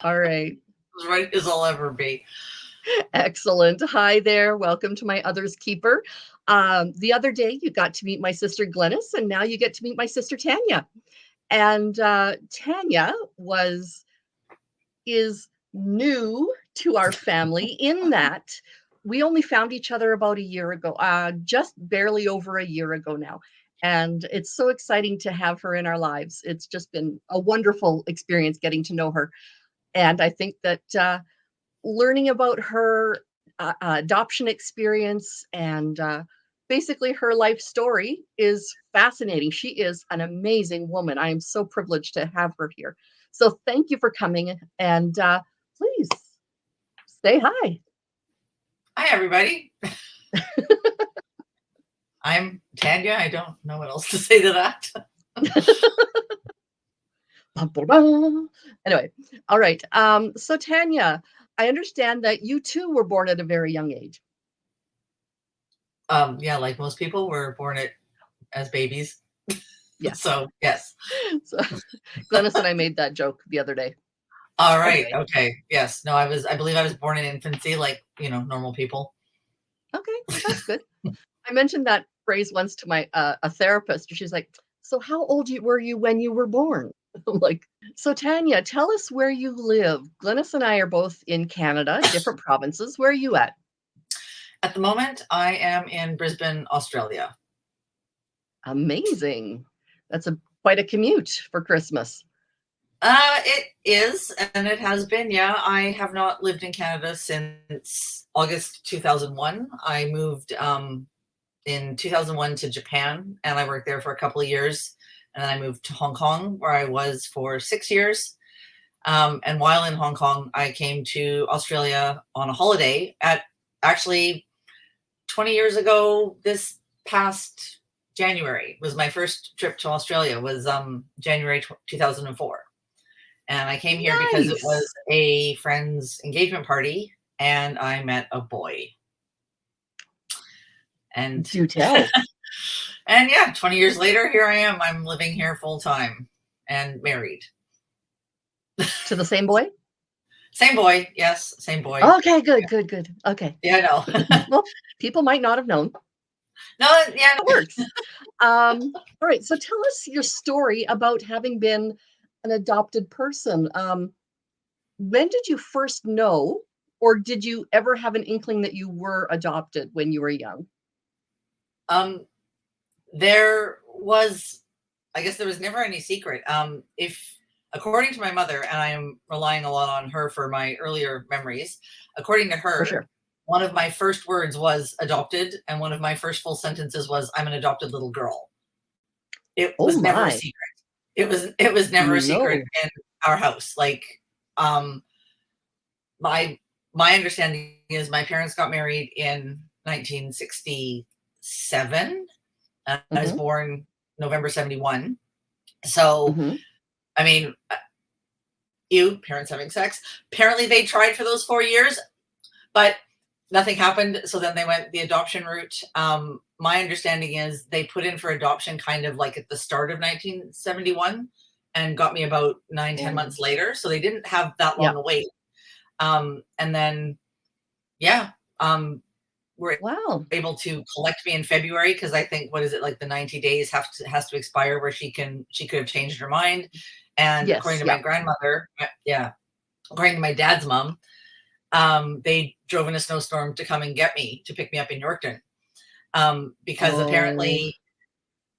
All right. As right as I'll ever be. Excellent. Hi there. Welcome to my Other's Keeper. The other day, you got to meet my sister Glennis, and now you get to meet my sister Tanya. And Tanya is new to our family in that we only found each other about a year ago, just barely over a year ago now. And it's so exciting to have her in our lives. It's just been a wonderful experience getting to know her. And I think that learning about her adoption experience and basically her life story is fascinating. She is an amazing woman. I am so privileged to have her here. So thank you for coming and please say hi. Hi, everybody. I'm Tanya. I don't know what else to say to that. Anyway, all right. So Tanya, I understand that you too were born at a very young age. Yeah, like most people, were born as babies. Yes. So, yes. So Glennis and I made that joke the other day. All right. Anyway, Okay. Yes. No, I believe I was born in infancy, like, normal people. okay, well, that's good. I mentioned that phrase once to my a therapist. She's like, "So how old were you when you were born?" I'm like, "So Tanya, tell us where you live." Glennis and I are both in Canada, different provinces. Where are you at? At the moment, I am in Brisbane, Australia. Amazing. That's a quite a commute for Christmas. It is, and it has been. Yeah, I have not lived in Canada since August 2001. I moved in 2001 to Japan, and I worked there for a couple of years. And then I moved to Hong Kong, where I was for 6 years. And while in Hong Kong, I came to Australia on a holiday at actually 20 years ago. This past January was my first trip to Australia, was January 2004. And I came here because it was Nice. a friend's engagement party and I met a boy. And Do tell. and yeah, 20 years later, here I am. I'm living here full time and married. To the same boy? Same boy. Yes, same boy. Okay, good, good, good. Okay. Yeah, I know. Well, people might not have known. No, yeah. It works. All right. So tell us your story about having been an adopted person. When did you first know, or did you ever have an inkling that you were adopted when you were young? Um, there was, I guess there was never any secret. If according to my mother, and I am relying a lot on her for my earlier memories, according to For her, sure. one of my first words was adopted, and one of my first full sentences was, "I'm an adopted little girl." It Oh was never a my. secret. It was never a secret No. in our house. Like, um, my my understanding is my parents got married in 1967. I was Mm-hmm. born November 71. So, Mm-hmm. I mean, parents having sex. Apparently, they tried for those 4 years, but nothing happened. So then they went the adoption route. My understanding is they put in for adoption kind of like at the start of 1971 and got me about 9, 10 months Oh. later. So they didn't have that Yeah. long a wait. And then, yeah, we're Wow. able to collect me in February because I think, what is it, like the 90 days has to expire where she could have changed her mind. And according Yes. to Yeah. my grandmother, yeah, according to my dad's mom, they drove in a snowstorm to come and get me, to pick me up in Yorkton, because Oh. apparently,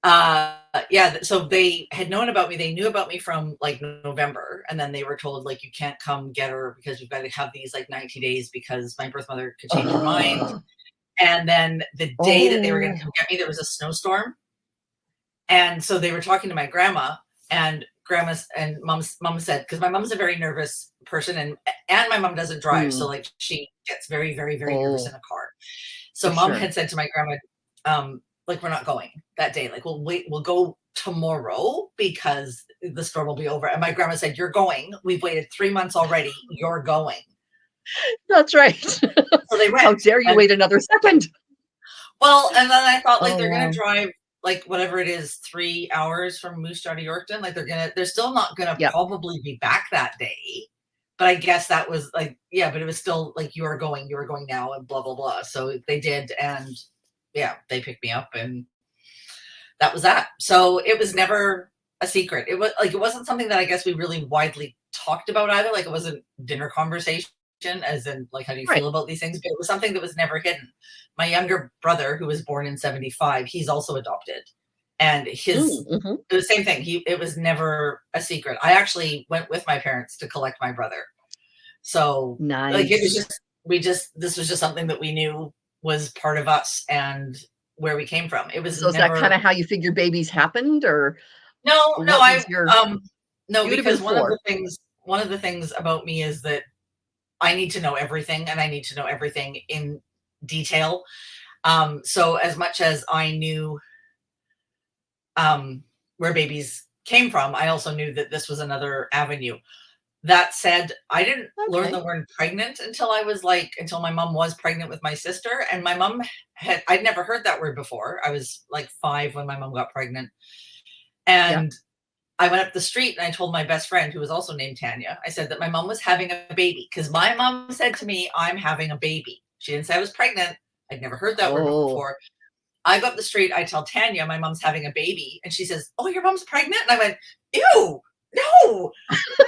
yeah, so they had known about me. They knew about me from like November, and then they were told, like, you can't come get her because we've got to have these like 90 days because my birth mother could change her mind. And then the day that they were going to Oh. come get me, there was a snowstorm. And so they were talking to my grandma, and mom said, because my mom's a very nervous person, and my mom doesn't drive. So Mm. like she gets very, very, very nervous in Oh, a car. for So mom sure. had said to my grandma, like, we're not going that day. Like, we'll wait, we'll go tomorrow because the storm will be over. And my grandma said, you're going. We've waited 3 months already. You're going. That's right. So they How went. dare you And wait another second? well, and then I thought, like, Oh, they're gonna wow. drive like whatever it is, 3 hours from Moose Jaw to Yorkton. Like they're still not gonna Yeah. probably be back that day. but I guess that was like, yeah, but it was still like, you are going now, and blah blah blah. So they did, and yeah, they picked me up, and that was that. So it was never a secret. It was like, it wasn't something that I guess we really widely talked about either. Like, it wasn't dinner conversation, as in like, how do you Right. feel about these things? But it was something that was never hidden. My younger brother, who was born in 75, he's also adopted. And his, Mhm. it was the same thing. It was never a secret. I actually went with my parents to collect my brother. So like, it was Nice. just, this was just something that we knew was part of us and where we came from. It was So is that never, kinda how you figure babies happened, or no, no, what was your no, you would have been because 4. one of the things about me is that I need to know everything, and I need to know everything in detail. So as much as I knew um, where babies came from, I also knew that this was another avenue. That said, I didn't learn Okay. the word pregnant until I was like, until my mom was pregnant with my sister. And my mom I'd never heard that word before. I was like 5 when my mom got pregnant. Yeah. And I went up the street and I told my best friend, who was also named Tanya, I said that my mom was having a baby, because my mom said to me, I'm having a baby. She didn't say I was pregnant. I'd never heard that word Oh. before. I go up the street, I tell Tanya my mom's having a baby, and she says, "Oh, your mom's pregnant?" And I went, "Ew, no, what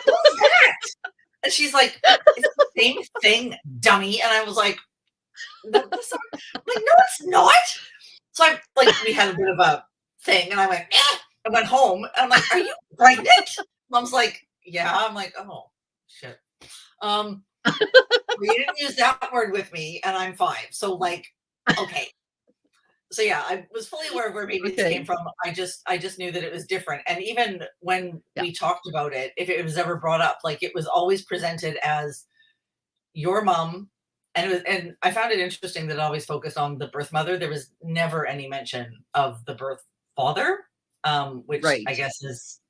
was that?" And she's like, "It's the same thing, dummy." And I was like, That's not, I'm like, no, it's not. So I like, we had a bit of a thing, and I went, eh. I went home, and I'm like, "Are you pregnant?" Mom's like, "Yeah." I'm like, "Oh, shit." Um, you didn't use that word with me, and I'm 5. So like, okay. So yeah, I was fully aware of where babies came Okay. from. I just knew that it was different. And even when Yeah. we talked about it, if it was ever brought up, like, it was always presented as your mom. And it was, and I found it interesting that it always focused on the birth mother. There was never any mention of the birth father, which I Right. guess is,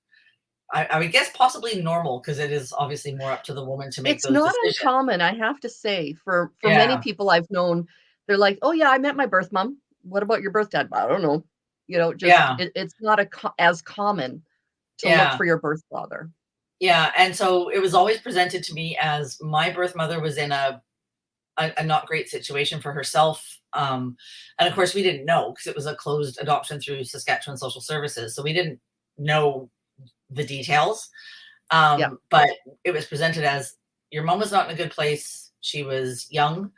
I would guess, possibly normal, because it is obviously more up to the woman to make It's those not decisions. uncommon, I have to say, for many Yeah. people I've known, they're like, "Oh, yeah, I met my birth mom. What about your birth dad?" "I don't know." Just Yeah. it's not as common to look Yeah. for your birth father. Yeah. And so it was always presented to me as my birth mother was in a not great situation for herself. And of course, we didn't know, because it was a closed adoption through Saskatchewan Social Services. So we didn't know the details. Yeah. But it was presented as, your mom was not in a good place. She was young.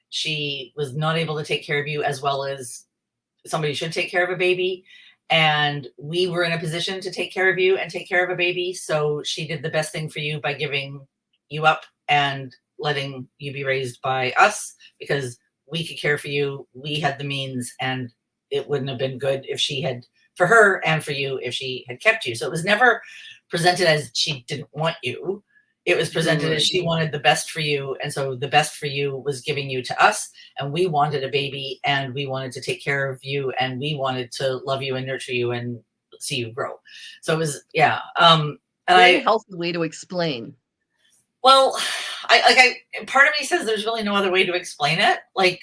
She was not able to take care of you as well as somebody should take care of a baby. And we were in a position to take care of you and take care of a baby. So she did the best thing for you by giving you up and letting you be raised by us, because we could care for you. We had the means, and it wouldn't have been good if she had, for her and for you, if she had kept you. So it was never presented as she didn't want you. It was presented as Good. she wanted the best for you. And so the best for you was giving you to us, and we wanted a baby, and we wanted to take care of you, and we wanted to love you and nurture you and see you grow. So it was, yeah. And Very I, healthy way to explain. well, part of me says there's really no other way to explain it. Like,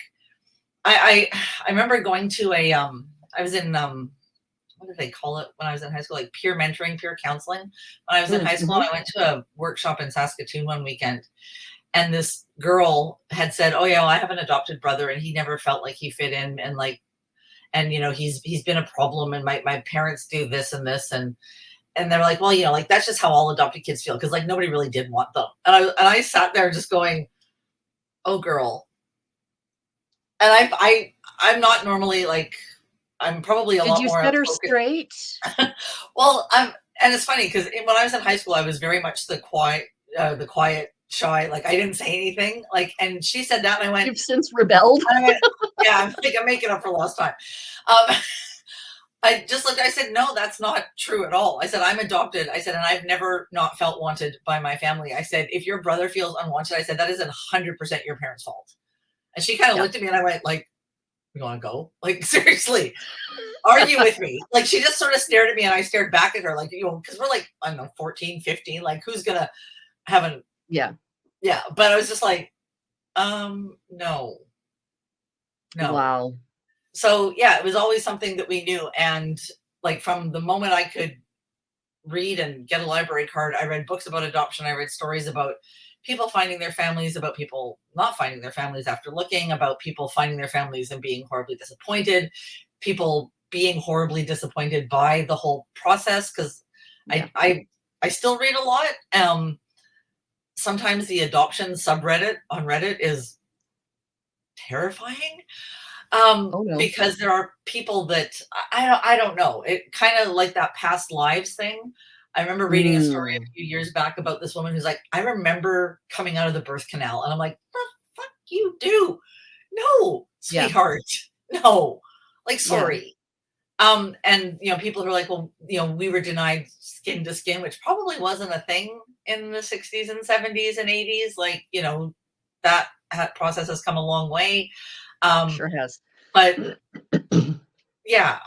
I remember going to I was in, what did they call it when I was in high school? Like peer mentoring, peer counseling. When I was in high school, and Mhm. I went to a workshop in Saskatoon one weekend, and this girl had said, "Oh yeah, well, I have an adopted brother, and he never felt like he fit in, and like, and he's been a problem, and my parents do this and this." And they're like, "Well, like, that's just how all adopted kids feel, because like nobody really did want them." And I sat there just going, "Oh girl." And I'm not normally like, I'm probably a Did lot you more set her outspoken. straight? Well, and it's funny, because when I was in high school, I was very much the quiet, shy. Like, I didn't say anything. Like, and she said that, and You've since rebelled? I went, yeah, I think I'm making up for lost time. Um, I just looked, I said, "No, that's not true at all." I said, "I'm adopted." I said, "And I've never not felt wanted by my family." I said, "If your brother feels unwanted," I said, "that is 100% your parents' fault." And she kind of Yeah. looked at me, and I went like, "You want to go? Like, seriously, argue with me?" Like, she just sort of stared at me, and I stared back at her, like, because we're like, I don't know, 14, 15, like, who's gonna have an, Yeah. yeah. But I was just like, no, no. Wow. So yeah, it was always something that we knew. And like, from the moment I could read and get a library card, I read books about adoption. I read stories about people finding their families, about people not finding their families after looking, about people finding their families and being horribly disappointed, people being horribly disappointed by the whole process. Because Yeah. I still read a lot. Sometimes the adoption subreddit on Reddit is terrifying, Oh, no. because there are people that I don't know. It kind of like that past lives thing. I remember reading a story Mm. a few years back about this woman who's like, I remember coming out of the birth canal, and I'm like, the fuck you do? No, Yeah. sweetheart, no. Like, Yeah. sorry. And people who are like, well, we were denied skin to skin, which probably wasn't a thing in the 60s and 70s and 80s. Like, that process has come a long way. Um, Sure has. but yeah,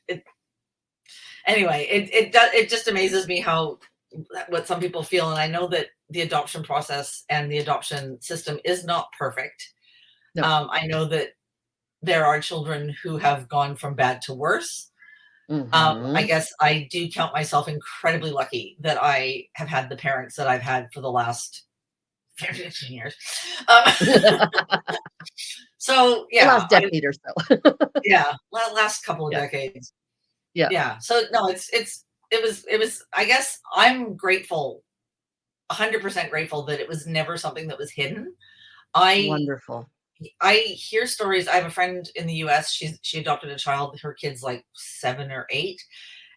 it, anyway, it just amazes me how what some people feel, and I know that the adoption process and the adoption system is not perfect. No. I know that there are children who have gone from bad to worse. I Mhm. guess I do count myself incredibly lucky that I have had the parents that I've had for the last 15 years. So The yeah, last decade or so. last couple of Yeah. decades. Yeah. Yeah. So no, it was. I guess I'm grateful, 100% grateful that it was never something that was hidden. I Wonderful. I hear stories. I have a friend in the US. She adopted a child. Her kid's like 7 or 8,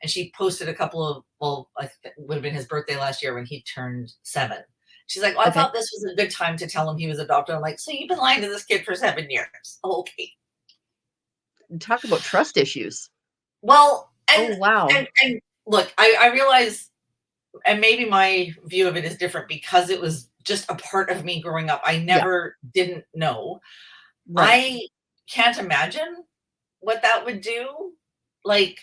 and she posted a couple of, well, I think it would have been his birthday last year when he turned 7. She's like, well, I Okay. thought this was a good time to tell him he was adopted. I'm like, so you've been lying to this kid for 7 years? Okay. Talk about trust issues. Well, Oh, wow. and look, I realize, and maybe my view of it is different because it was just a part of me growing up. I Yeah. never didn't know. Right. I can't imagine what that would do. Like,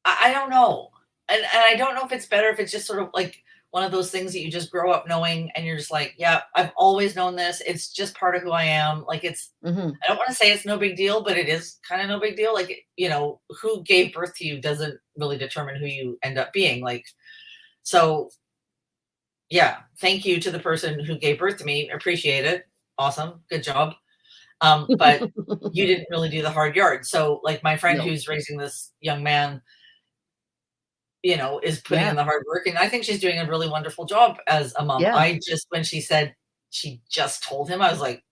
I don't know. And I don't know if it's better if it's just sort of like one of those things that you just grow up knowing and you're just like, yeah, I've always known this. It's just part of who I am. Like, Mhm. I don't want to say it's no big deal, but it is kind of no big deal. Like, who gave birth to you doesn't really determine who you end up being. Like, so yeah, thank you to the person who gave birth to me. Appreciate it. Awesome. Good job. But you didn't really do the hard yard. So, like, my friend No. who's raising this young man, is putting in Yeah. the hard work. And I think she's doing a really wonderful job as a mom. Yeah. I just, when she said she just told him, I was like,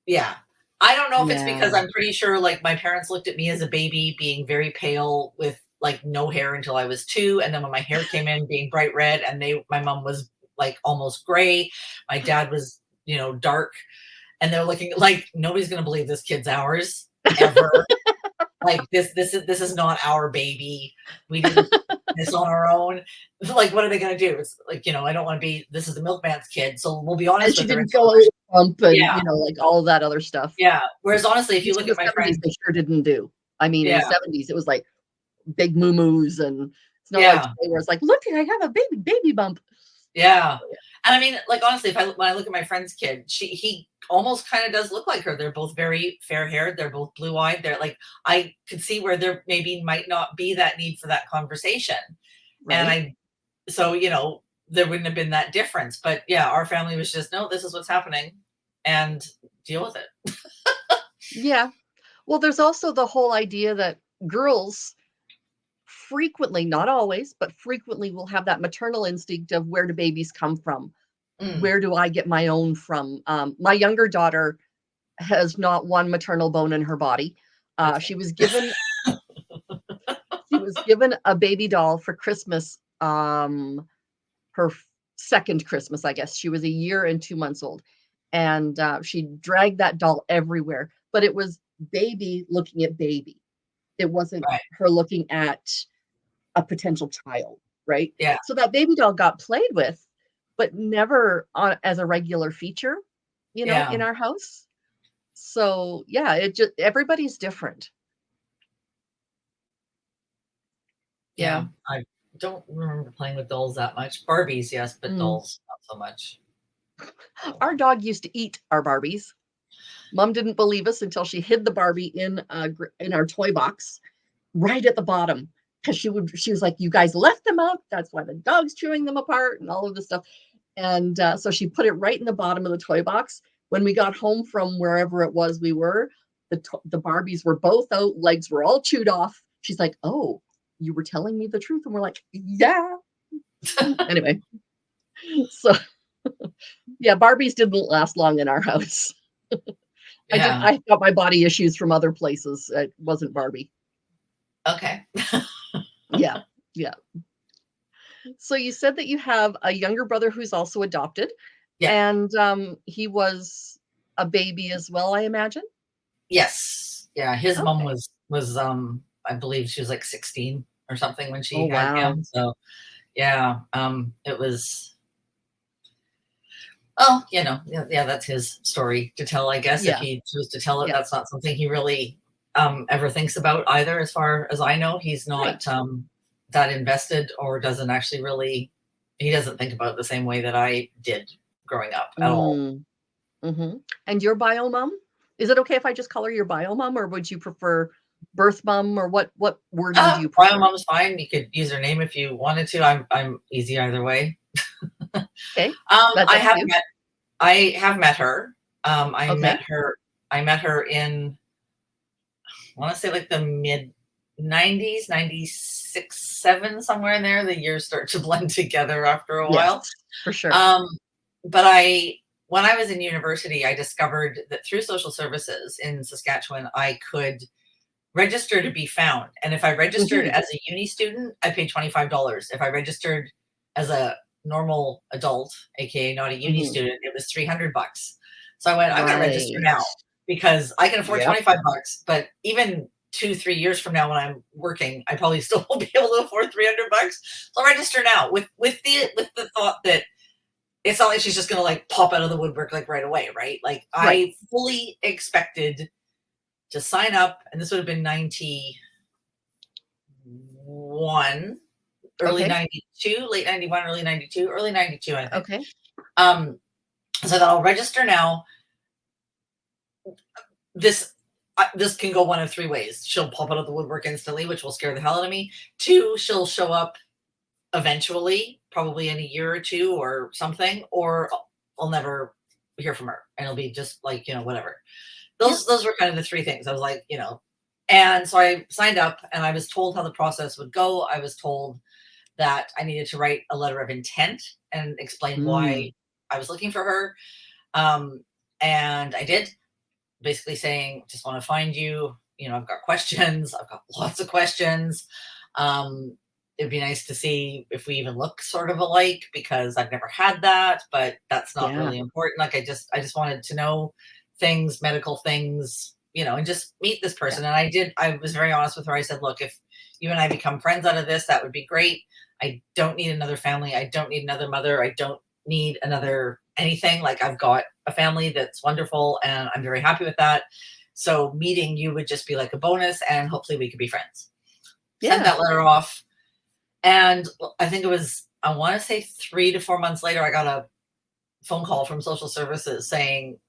yeah. I don't know if it's because Yeah. I'm pretty sure, like, my parents looked at me as a baby being very pale with like no hair until I was 2. And then when my hair came in being bright red, and my mom was like almost gray. My dad was, dark. And they're looking like, nobody's going to believe this kid's ours ever. Like, this is not our baby. We didn't do this on our own. Like, what are they gonna do? It's like, I don't wanna be, this is the milkman's kid, so we'll be And honest she with her and didn't tell go her. over Trump and, Yeah, like, all of that other stuff. yeah. Whereas honestly, if you Which in look the at my '70s, friend. they sure didn't do. I mean, in the Yeah, '70s, it was like big moo-moos, and it's not like yeah, today where it's like, "Look, I have a baby bump." yeah. And I mean, like, honestly, when I look at my friend's kid, he almost kinda does look like her. They're both very fair-haired, they're both blue-eyed, they're like, I could see where there maybe might not be that need for that conversation. And Right? there wouldn't have been that difference. But yeah, our family was just, no, this is what's happening, and deal with it. Yeah. Well, there's also the whole idea that girls frequently, not always, but frequently will have that maternal instinct of where do babies come from? Mm, Where do I get my own from? My younger daughter has not one maternal bone in her body. that's She funny. was given a baby doll for Christmas, her 2nd Christmas, I guess. She was a year and 2 months old, and, she dragged that doll everywhere, but it was baby looking at baby. It wasn't Right. her looking at a potential child, right? Yeah. So that baby doll got played with, but never on as a regular feature, Yeah. in our house. So, yeah, it just everybody's different. Yeah. Yeah. I don't remember playing with dolls that much. Barbies, yes, but Mm. dolls, not so much. Our dog used to eat our Barbies. Mom didn't believe us until she hid the Barbie in our toy box right at the bottom, because she was like, you guys left them out. That's why the dog's chewing them apart and all of this stuff. And so she put it right in the bottom of the toy box. When we got home from wherever it was we were, the Barbies were both out, legs were all chewed off. She's like, oh, you were telling me the truth. And we're like, yeah. Anyway, so yeah, Barbies didn't last long in our house. Yeah. I got my body issues from other places. It wasn't Barbie. Okay. Yeah. Yeah. So you said that you have a younger brother who's also adopted, Yeah. and he was a baby as well, I imagine. Yes. Yeah. His mom Okay. was I believe she was like 16 or something when Oh she had wow. him. So yeah, it was, oh, yeah, that's his story to tell, I guess. If Yeah. he chose to tell it, Yeah. that's not something he really ever thinks about either. As far as I know, he's not Right. that invested, or doesn't actually really, he doesn't think about it the same way that I did growing up at all. Mm. Hmm. And your bio mom? Is it okay if I just call her your bio mom, or would you prefer birth mom, or what wording do you Bio prefer? mom's fine. You could use her name if you wanted to. I'm easy either way. Okay, that's I up to have you. met I have met her. Okay. I met her in, I want to say like the mid 90s, 96, 7, somewhere in there. The years start to blend together after a Yes, while. for sure. Um, but when I was in university, I discovered that through social services in Saskatchewan, I could register to be found. And if I registered Hmm. as a uni student, I paid $25. If I registered as a normal adult, aka not a uni Hmm. student, it was $300. So I went, I'm going to register Right. now because I can afford Yep. 25 bucks. But even 2, 3 years from now, when I'm working, I probably still won't be able to afford 300 bucks. So I'll register now with the thought that it's not like she's just going to like pop out of the woodwork like right away, right? Like Right. I fully expected to sign up, and this would have been 91, early Okay. 92, late 91, early 92, early 92, I think. Okay. Um, so that I'll register now. This this can go one of three ways. She'll pop out of the woodwork instantly, which will scare the hell out of me. Two, she'll show up eventually, probably in a year or two or something, or I'll never hear from her, and it'll be just like, whatever. Yep. Those were kind of the three things. I was like, and so I signed up, and I was told how the process would go. I was told that I needed to write a letter of intent and explain why Mm. I was looking for her. Um, and I did, basically saying, just want to find you. I've got questions. I've got lots of questions. It'd be nice to see if we even look sort of alike, because I've never had that, but that's not Yeah. really important. Like I just wanted to know things, medical things, and just meet this Yeah. person. And I was very honest with her. I said, look, if you and I become friends out of this, that would be great. I don't need another family. I don't need another mother. I don't need another anything. Like I've got a family that's wonderful, and I'm very happy with that. So meeting you would just be like a bonus, and hopefully we could be friends. Sent Yeah. that letter off, and I think it was, I want to say 3 to 4 months later, I got a phone call from social services saying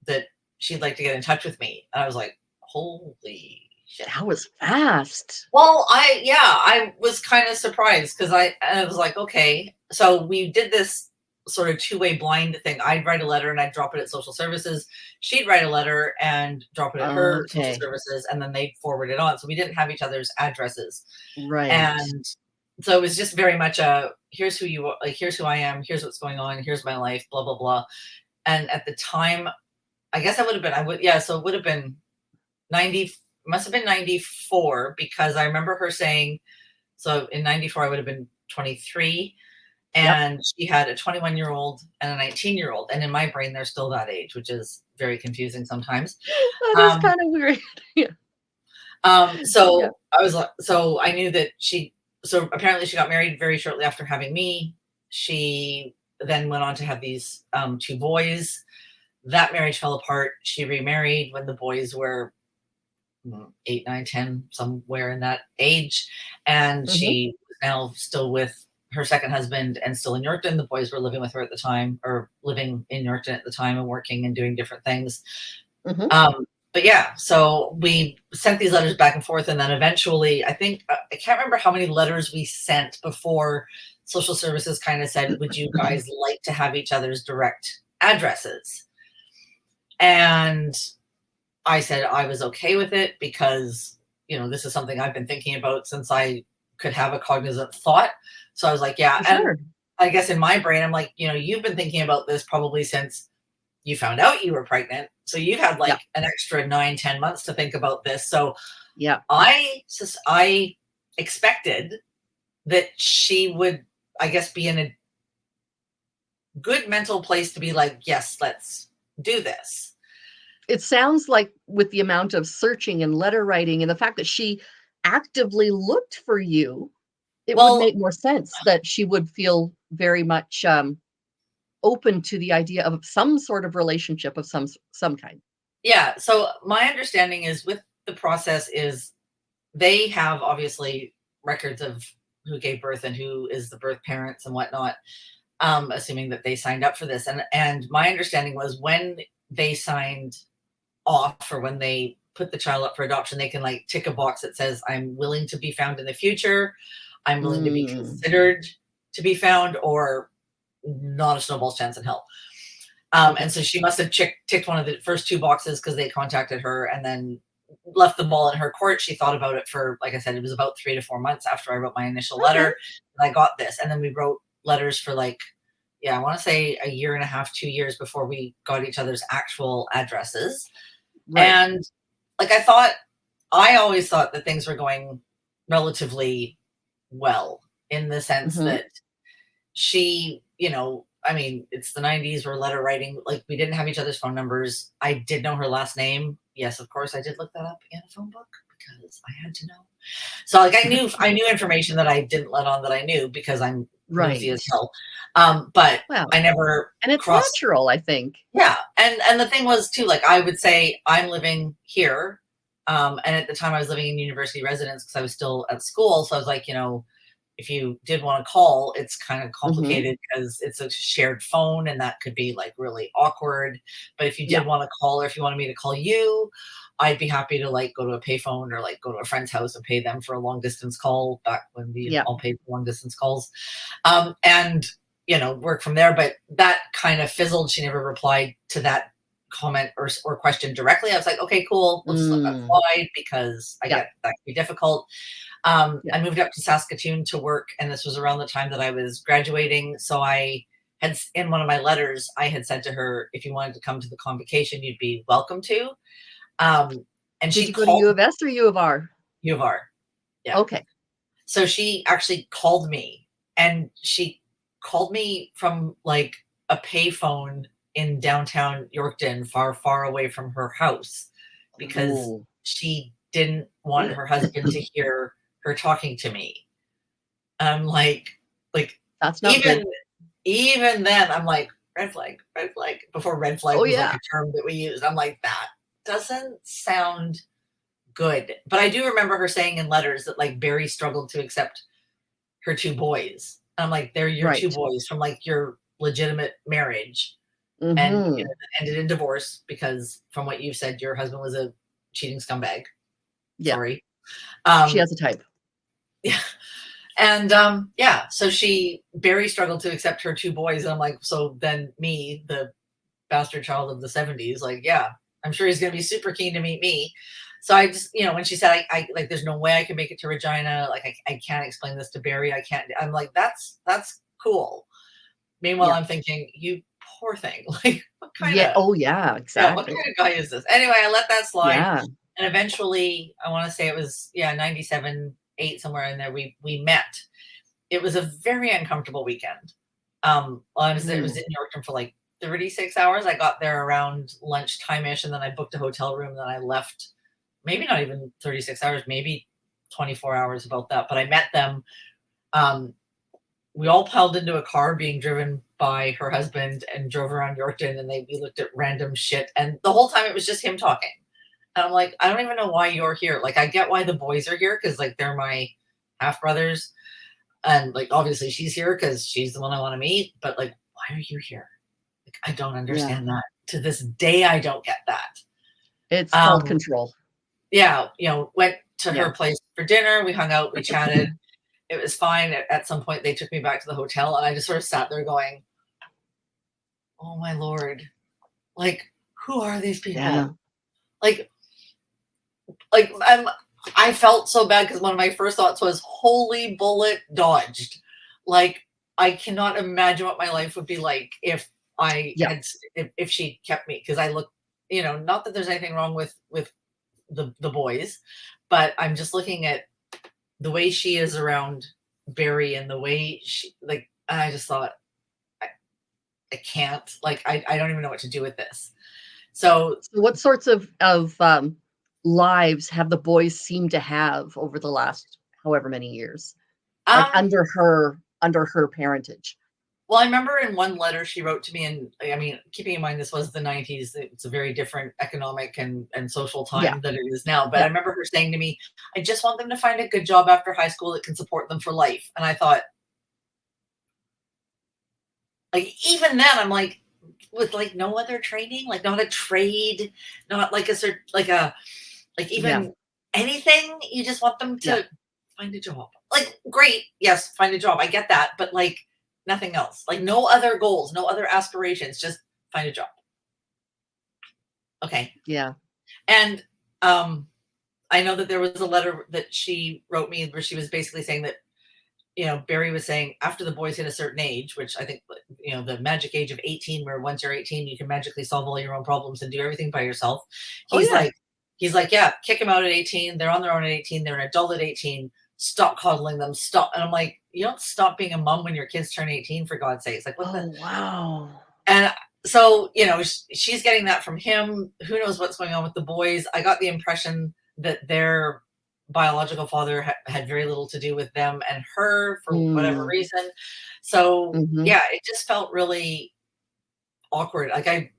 that she'd like to get in touch with me. And I was like, holy shit. That was fast. Well, I was kind of surprised, because I was like, okay. So we did this sort of two-way blind thing. I'd write a letter and I'd drop it at social services. She'd write a letter and drop it at her social Okay. services, and then they'd forward it on. So we didn't have each other's addresses. Right. And so it was just very much a, here's who you are, like, here's who I am, here's what's going on, here's my life, blah, blah, blah. And at the time, I guess so it would have been 90, must have been 94, because I remember her saying, so in 94, I would have been 23, Yep. and she had a 21-year-old and a 19-year-old. And in my brain, they're still that age, which is very confusing sometimes. That is Um, kind of weird. Yeah. Yeah. so I knew that so apparently she got married very shortly after having me. She then went on to have these two boys. That marriage fell apart. She remarried when the boys were 8, 9, 10, somewhere in that age. And Hmm. she was now still with her second husband and still in Yorkton. The boys were living with her at the time, or living in Yorkton at the time, and working and doing different things. Hmm. Um, but yeah, so we sent these letters back and forth, and then eventually, I think I can't remember how many letters we sent before social services kind of said, "Would you guys like to have each other's direct addresses?" And I said I was okay with it because, this is something I've been thinking about since I could have a cognizant thought. So I was like, yeah. For And sure. I guess in my brain, I'm like, you've been thinking about this probably since you found out you were pregnant. So you've had Yeah. like an extra 9, 10 months to think about this. So Yeah. I expected that she would, I guess, be in a good mental place to be like, yes, let's do this. It sounds like with the amount of searching and letter writing and the fact that she actively looked for you, it would Well, make more sense that she would feel very much, open to the idea of some sort of relationship of some kind. yeah. So my understanding is with the process is they have obviously records of who gave birth and who is the birth parents and whatnot, assuming that they signed up for this. And my understanding was when they signed off or when they put the child up for adoption, they can like tick a box that says, I'm willing to be found in the future. I'm willing to be Mm, considered to be found, or not a snowball's chance in hell. okay. And so she must have ticked one of the first two boxes because they contacted her and then left the ball in her court. She thought about it for, like I said, it was about 3 to 4 months after I wrote my initial Okay. letter. And I got this. And then we wrote letters for like, yeah, I want to say a year and a half, 2 years before we got each other's actual addresses. Right. And like I always thought that things were going relatively well in the sense Mhm. that she, I mean, it's the 90s, we're letter writing, like we didn't have each other's phone numbers. I did know her last name. Yes, of course, I did look that up in a phone book because I had to know. So like I knew information that I didn't let on that I knew because I'm nosy Right. as hell. But Well, I never and it's crossed. natural, I think. Yeah, and the thing was too, like I would say I'm living here, and at the time I was living in university residence because I was still at school. So I was like, if you did want to call, it's kind of Mhm. complicated because it's a shared phone and that could be like really awkward. But if you Yeah. did want to call, or if you wanted me to call you, I'd be happy to like go to a payphone or like go to a friend's house and pay them for a long distance call back when we Yeah. all paid for long distance calls. And work from there. But that kind of fizzled. She never replied to that comment or question directly. I was like, okay, cool. We'll just let that Mm. slide because I Yeah. get that can be difficult. Yeah. I moved up to Saskatoon to work, and this was around the time that I was graduating. So I had, in one of my letters, I had said to her, if you wanted to come to the convocation, you'd be welcome to. Um, and Did she you go to U called of S or U of R? U of R. Yeah. Okay. So she actually called me, and she called me from like a payphone in downtown Yorkton, far, far away from her house, because Ooh. she didn't want her husband to hear her talking to me. I'm like That's not even good. even then, I'm like, red flag. Before red flag Oh, was like yeah. a term that we used, I'm like, that doesn't sound good. But I do remember her saying in letters that like Barry struggled to accept her two boys. I'm like, they're your two Right. boys from like your legitimate marriage, and Mhm. it ended in divorce because, from what you said, your husband was a cheating scumbag. Yeah. Sorry. She Um, has a type. yeah, and yeah, so Barry struggled to accept her two boys, and I'm like, so then me, the bastard child of the '70s, like, yeah, I'm sure he's gonna be super keen to meet me. So I just, when she said, I like, there's no way I can make it to Regina. Like, I can't explain this to Barry. I can't. I'm like, that's cool. Meanwhile, Yeah. I'm thinking, you poor thing. Like, Yeah. Oh, yeah, what exactly. kind of guy is this? Anyway, I let that slide, Yeah. and eventually, I want to say it was, yeah, 97, 8, somewhere in there. We met. It was a very uncomfortable weekend. Well, I was there. It was Mm. in Yorkton for like 36 hours. I got there around lunchtime ish, and then I booked a hotel room. And then I left. Maybe not even 36 hours. Maybe 24 hours, about that. But I met them. Um, we all piled into a car being driven by her husband and drove around Yorkton, and we looked at random shit. And the whole time it was just him talking. And I'm like, I don't even know why you're here. Like, I get why the boys are here because like they're my half brothers, and like obviously she's here because she's the one I want to meet. But like, why are you here? Like, I don't Yeah. understand that. To this day, I don't get that. It's called Um, control. yeah, went to her Yeah. place for dinner. We hung out, we chatted. It was fine. At some point, they took me back to the hotel, and I just sort of sat there going, "Oh my lord! Like, who are these Yeah. people? Like, like I felt so bad because one of my first thoughts was, "Holy bullet dodged!" Like, I cannot imagine what my life would be like if I Yeah. had if she kept me because I look, not that there's anything wrong with the boys, but I'm just looking at the way she is around Barry and the way she like. I just thought I, I can't like I don't even know what to do with this. So So what sorts of lives have the boys seemed to have over the last however many years? Like, um under her parentage? well, I remember in one letter she wrote to me, and I mean, keeping in mind this was the 90s, it's a very different economic and social Yeah, time than it is now. But I yeah. remember her saying to me, I just want them to find a good job after high school that can support them for life. And I thought, like, even then, I'm like, with like no other training, like not a trade, not like a cert, like Yeah, even anything. You just want them yeah, to find a job. Like, great, yes, find a job. I get that, but like nothing else. Like no other goals, no other aspirations. Just find a job. Okay. yeah. And um, I know that there was a letter that she wrote me where she was basically saying that Barry was saying after the boys hit a certain age, which I think, the magic age of 18, where once you're 18, you can magically solve all your own problems and do everything by yourself. Oh, He's yeah. like, yeah, kick them out at 18. They're on their own at 18. They're an adult at 18. Stop coddling them. Stop. And I'm like, you don't stop being a mom when your kids turn 18, for God's sakes. Like, what the? Oh, wow. And so, she's getting that from him. Who knows what's going on with the boys? I got the impression that their biological father had very little to do with them and her for whatever Mm, reason. So, mhm. yeah, it just felt really awkward. Like I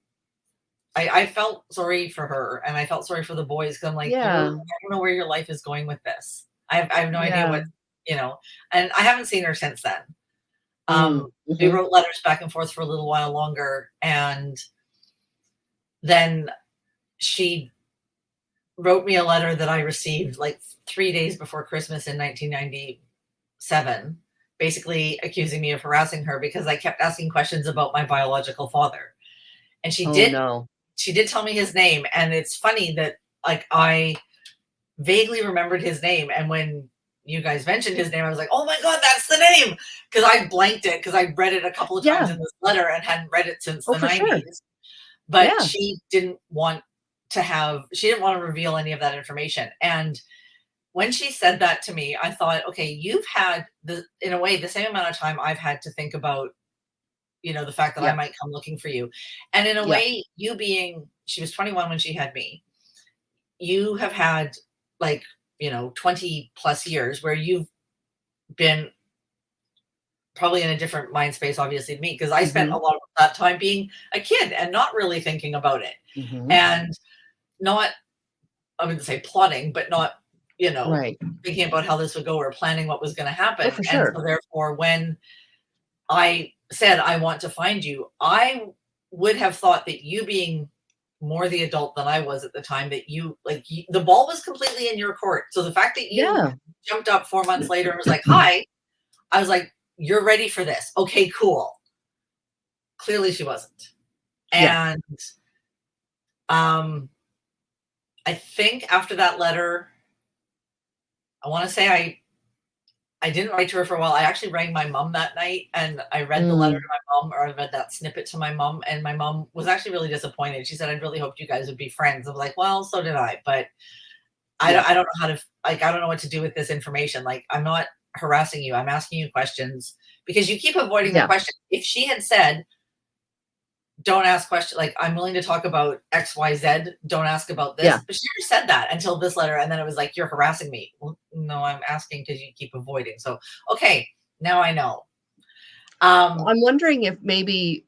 felt sorry for her and I felt sorry for the boys because I'm like, I Yeah, don't know where your life is going with this. I have no idea yeah. what, you know, and I haven't seen her since then. Mm, We mhm. wrote letters back and forth for a little while longer, and then she wrote me a letter that I received like 3 days before Christmas in 1997, basically accusing me of harassing her because I kept asking questions about my biological father. And Oh, no. she did tell me his name. And it's funny that like I vaguely remembered his name. And when you guys mentioned his name, I was like, oh my God, that's the name. Cause I blanked it because I read it a couple of times Yeah. in this letter and hadn't read it since Oh, the for sure. 90s. But Yeah, she didn't want to reveal any of that information. And when she said that to me, I thought, okay, you've had in a way, the same amount of time I've had to think about, the fact that I yeah, might come looking for you. And in a yeah. way, she was 21 when she had me, you have had like, 20 plus years where you've been probably in a different mind space, obviously, than me, because I spent a Mhm, lot of that time being a kid and not really thinking about it. mhm. And not, I wouldn't say plotting, but not, Right. thinking about how this would go or planning what was going to Oh, happen. for And sure. so, therefore, when I said, I want to find you, I would have thought that you being more the adult than I was at the time, that the ball was completely in your court. So the fact that you Yeah, jumped up 4 months later and was like, hi, I was like, you're ready for this. Okay, cool. Clearly she wasn't. yeah. And um, I think after that letter, I want to say I didn't write to her for a while. I actually rang my mom that night and I read the letter to Mm, my mom, or I read that snippet to my mom, and my mom was actually really disappointed. She said, "I really hoped you guys would be friends." I was like, "Well, so did I, but yeah, I don't know how to like I don't know what to do with this information. Like, I'm not harassing you. I'm asking you questions because you keep avoiding the yeah, question." If she had said, "Don't ask questions," like, "I'm willing to talk about XYZ, don't ask about yeah. this." But she never said that until this letter, and then it was like, "You're harassing me." Well, no, I'm asking because you keep avoiding. So, okay, now I know. Um, I'm wondering if maybe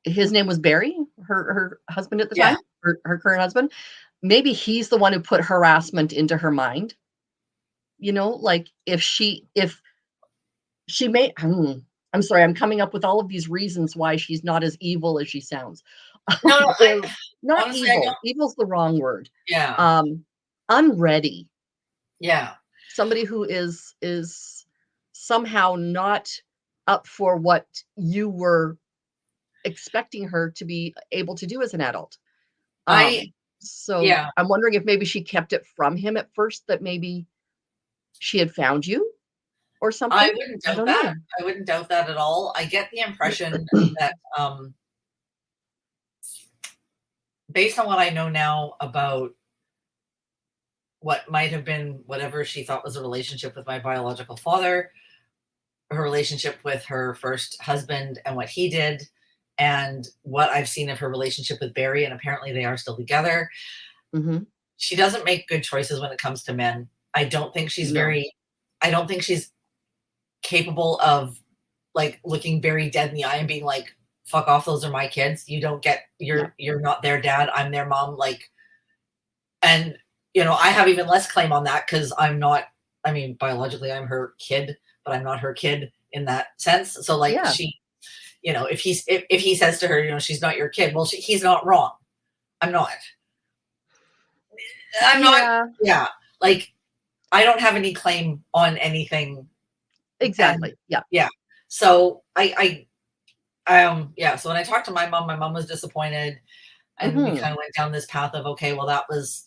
his name was Barry, her husband at the yeah, time, her current husband. Maybe he's the one who put harassment into her mind, like, if she may I'm sorry, I'm coming up with all of these reasons why she's not as evil as she sounds. No, no, Or not honestly, I evil. don't. Evil's the wrong word. Yeah, Um, unready. yeah. Somebody who is somehow not up for what you were expecting her to be able to do as an adult. I So yeah. I'm wondering if maybe she kept it from him at first, that maybe she had found you or I something? wouldn't I doubt don't that. know. I wouldn't doubt that at all. I get the impression that, based on what I know now about what might have been whatever she thought was a relationship with my biological father, her relationship with her first husband and what he did, and what I've seen of her relationship with Barry, and apparently they are still together. Mhm. She doesn't make good choices when it comes to men. I don't think she's No. very, I don't think she's capable of like looking Barry dead in the eye and being like, fuck off, those are my kids. You don't get, Yeah. you're not their dad, I'm their mom. Like, and I have even less claim on that because I'm not, I mean, biologically I'm her kid, but I'm not her kid in that sense. So like Yeah. she, if he says to her, she's not your kid, well, he's not wrong. I'm not. I'm not. Yeah. Yeah. Like I don't have any claim on anything. And Exactly. Yeah. yeah. So yeah. So when I talked to my mom was disappointed, and we Mhm. kind of went down this path of, okay, well, that was,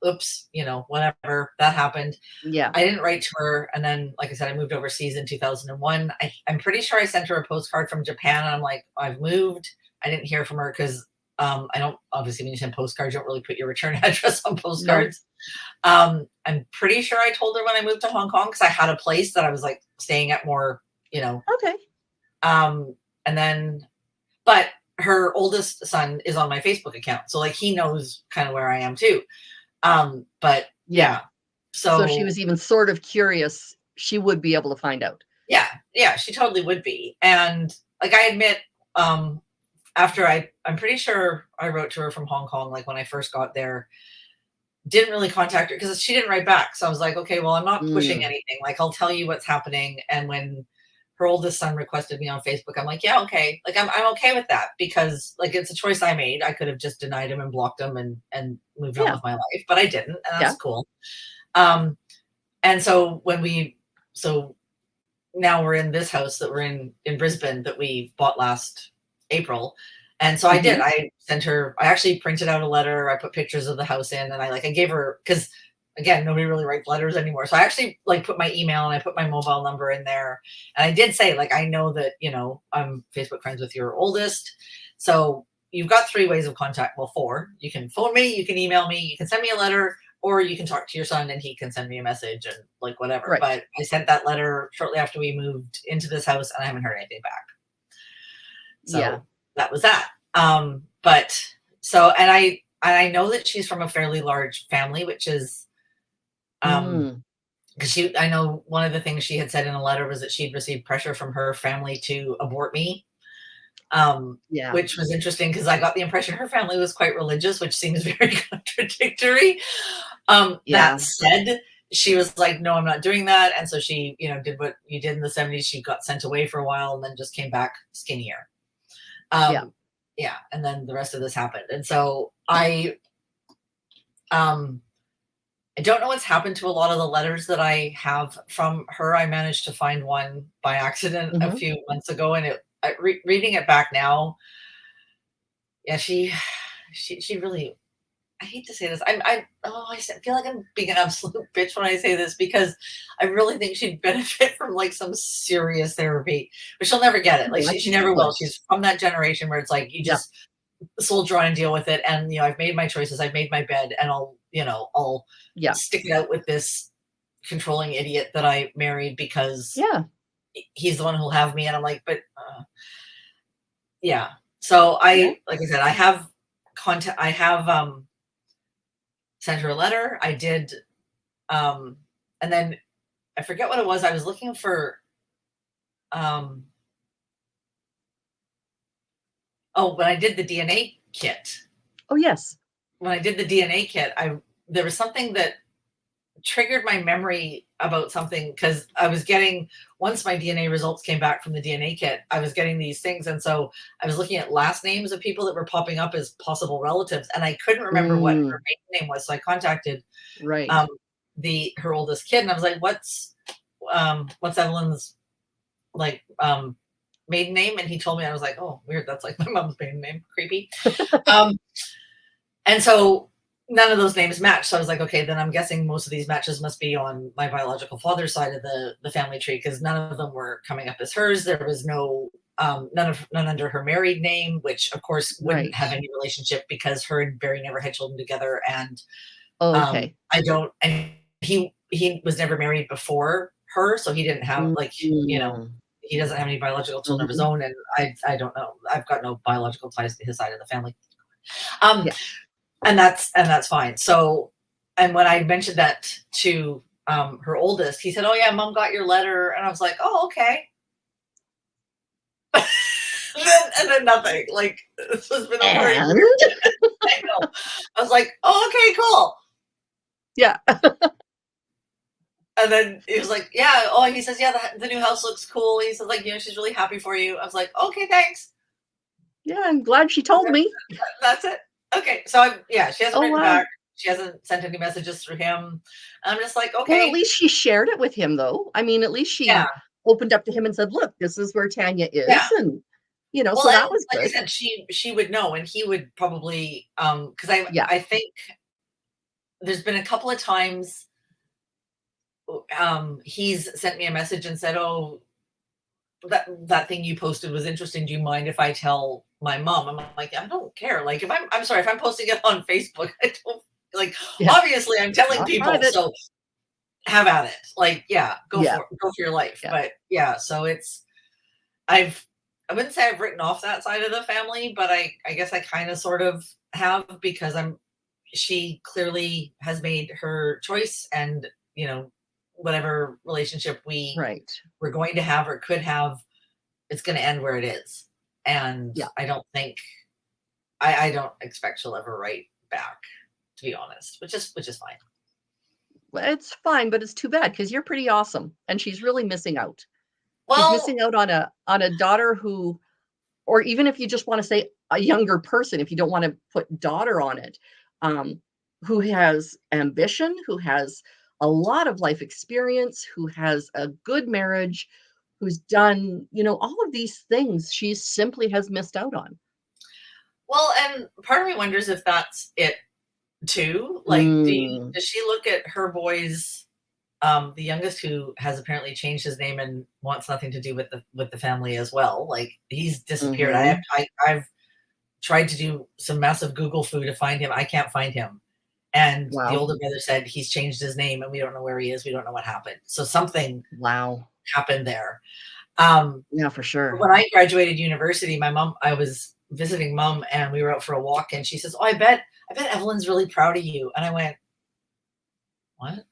oops, whatever that happened. Yeah. I didn't write to her. And then, like I said, I moved overseas in 2001. I'm pretty sure I sent her a postcard from Japan. And I'm like, I've moved. I didn't hear from her because I don't, obviously, when you send postcards, you don't really put your return address on No. postcards. I'm pretty sure I told her when I moved to Hong Kong because I had a place that I was like staying at more, you know. Okay. And then, but her oldest son is on my Facebook account. So like he knows kind of where I am too. But Yeah. yeah. So if she So was even sort of curious, she would be able to find out. yeah, she totally would be. And like I admit, after I'm pretty sure I wrote to her from Hong Kong, like when I first got there, didn't really contact her because she didn't write back. So I was like, okay, well, I'm not pushing Mm. anything. Like I'll tell you what's happening. And when her oldest son requested me on Facebook, I'm like, yeah, okay. Like I'm okay with that because like it's a choice I made. I could have just denied him and blocked him and moved on Yeah. with my life, but I didn't, and that's Yeah. cool. Um, and so so now we're in this house that we're in Brisbane that we bought last April. And so Mhm. I sent her, I actually printed out a letter. I put pictures of the house in and I gave her, cause again, nobody really writes letters anymore. So I actually like put my email and I put my mobile number in there. And I did say, like, I know that, I'm Facebook friends with your oldest. So you've got 3 ways of contact. Well, 4, you can phone me, you can email me, you can send me a letter, or you can talk to your son and he can send me a message and like whatever. Right. But I sent that letter shortly after we moved into this house and I haven't heard anything back. Yeah. So that was that. But so and I know that she's from a fairly large family, which is Mm. because I know one of the things she had said in a letter was that she'd received pressure from her family to abort me. Yeah. Which was interesting because I got the impression her family was quite religious, which seems very contradictory. That Yeah. said, she was like, no, I'm not doing that. And so she, did what you did in the 70s. She got sent away for a while and then just came back skinnier. Yeah. Yeah. And then the rest of this happened. And so um, I don't know what's happened to a lot of the letters that I have from her. I managed to find one by accident a Mhm. few months ago, and reading it back now, yeah, she really. I hate to say this. I feel like I'm being an absolute bitch when I say this because I really think she'd benefit from like some serious therapy, but she'll never get it. Like Oh, I she think she never will. would. She's from that generation where it's like you Yeah. just soldier on and deal with it. And I've made my choices. I've made my bed, and I'll Yeah. stick it out with this controlling idiot that I married because Yeah. he's the one who'll have me. And I'm like, but yeah. So Yeah. like I said, I have contact. I have sent her a letter. I did, and then I forget what it was. I was looking for. Um, when I did the DNA kit. Oh, yes. When I did the DNA kit, there was something that triggered my memory about something, because I was getting, once my DNA results came back from the DNA kit, I was getting these things. And so I was looking at last names of people that were popping up as possible relatives, and I couldn't remember what Mm, her maiden name was. So I contacted right. um, her oldest kid, and I was like, what's Evelyn's like maiden name? And he told me. I was like, oh, weird. That's like my mom's maiden name. Creepy. Um, and so none of those names match. So I was like, okay, then I'm guessing most of these matches must be on my biological father's side of the family tree, because none of them were coming up as hers. There was no none under her married name, which of course wouldn't Right. have any relationship because her and Barry never had children together. And Okay. I don't, and he was never married before her, so he didn't have, like, you know, Mm, he doesn't have any biological children of his mhm. own, and I don't know. I've got no biological ties to his side of the family. Um, Yeah. and that's fine. So, and when I mentioned that to her oldest, he said, "Oh yeah, mom got your letter," and I was like, "Oh, okay." And then nothing. Like, this has been a very And weird. I know. I was like, "Oh, okay, cool." yeah. And then he was like, "Yeah." Oh, he says, "Yeah, the new house looks cool." He says, like, she's really happy for you. I was like, "Okay, thanks." Yeah, I'm glad she told me. That's it. Okay, so yeah, she hasn't Oh, written wow. back. She hasn't sent any messages through him. I'm just like, Well, at okay, least she shared it with him, though. I mean, at least yeah, she opened up to him and said, "Look, this is where Tanya yeah. is," and, Well, so and that was like I good. said, she would know, and he would probably, because Yeah. I think there's been a couple of times he's sent me a message and said, "Oh, that thing you posted was interesting. Do you mind if I tell my mom?" I'm like, I don't care. Like, if I'm sorry, if I'm posting it on Facebook, I don't, like, Yeah. obviously I'm telling Not people, private. so have at it. Like, yeah, Yeah. go for your life. Yeah. But yeah, so it's, I've, I wouldn't say I've written off that side of the family, but I guess I kind of sort of have, because she clearly has made her choice, and whatever relationship Right. we're going to have or could have, it's going to end where it is. And Yeah. I don't expect she'll ever write back, to be honest, which is fine. Well, it's fine, but it's too bad because 'cause you're pretty awesome, and she's really missing out. She's Well, missing out on a daughter who, or even if you just wanna say a younger person, if you don't wanna put daughter on it, um, who has ambition, who has a lot of life experience, who has a good marriage, who's done, all of these things she simply has missed out on. well, and part of me wonders if that's it too. Like, Mm, does she look at her boys, the youngest, who has apparently changed his name and wants nothing to do with the family as well? Like, he's disappeared. mhm. I've tried to do some massive Google foo to find him. I can't find him. And the Wow. older brother said he's changed his name and we don't know where he is. We don't know what happened. So something Wow. happened there. Um, Yeah, for sure. when I graduated university, I was visiting mom, and we were out for a walk, and she says, "Oh, I bet Evelyn's really proud of you." And I went, "What?"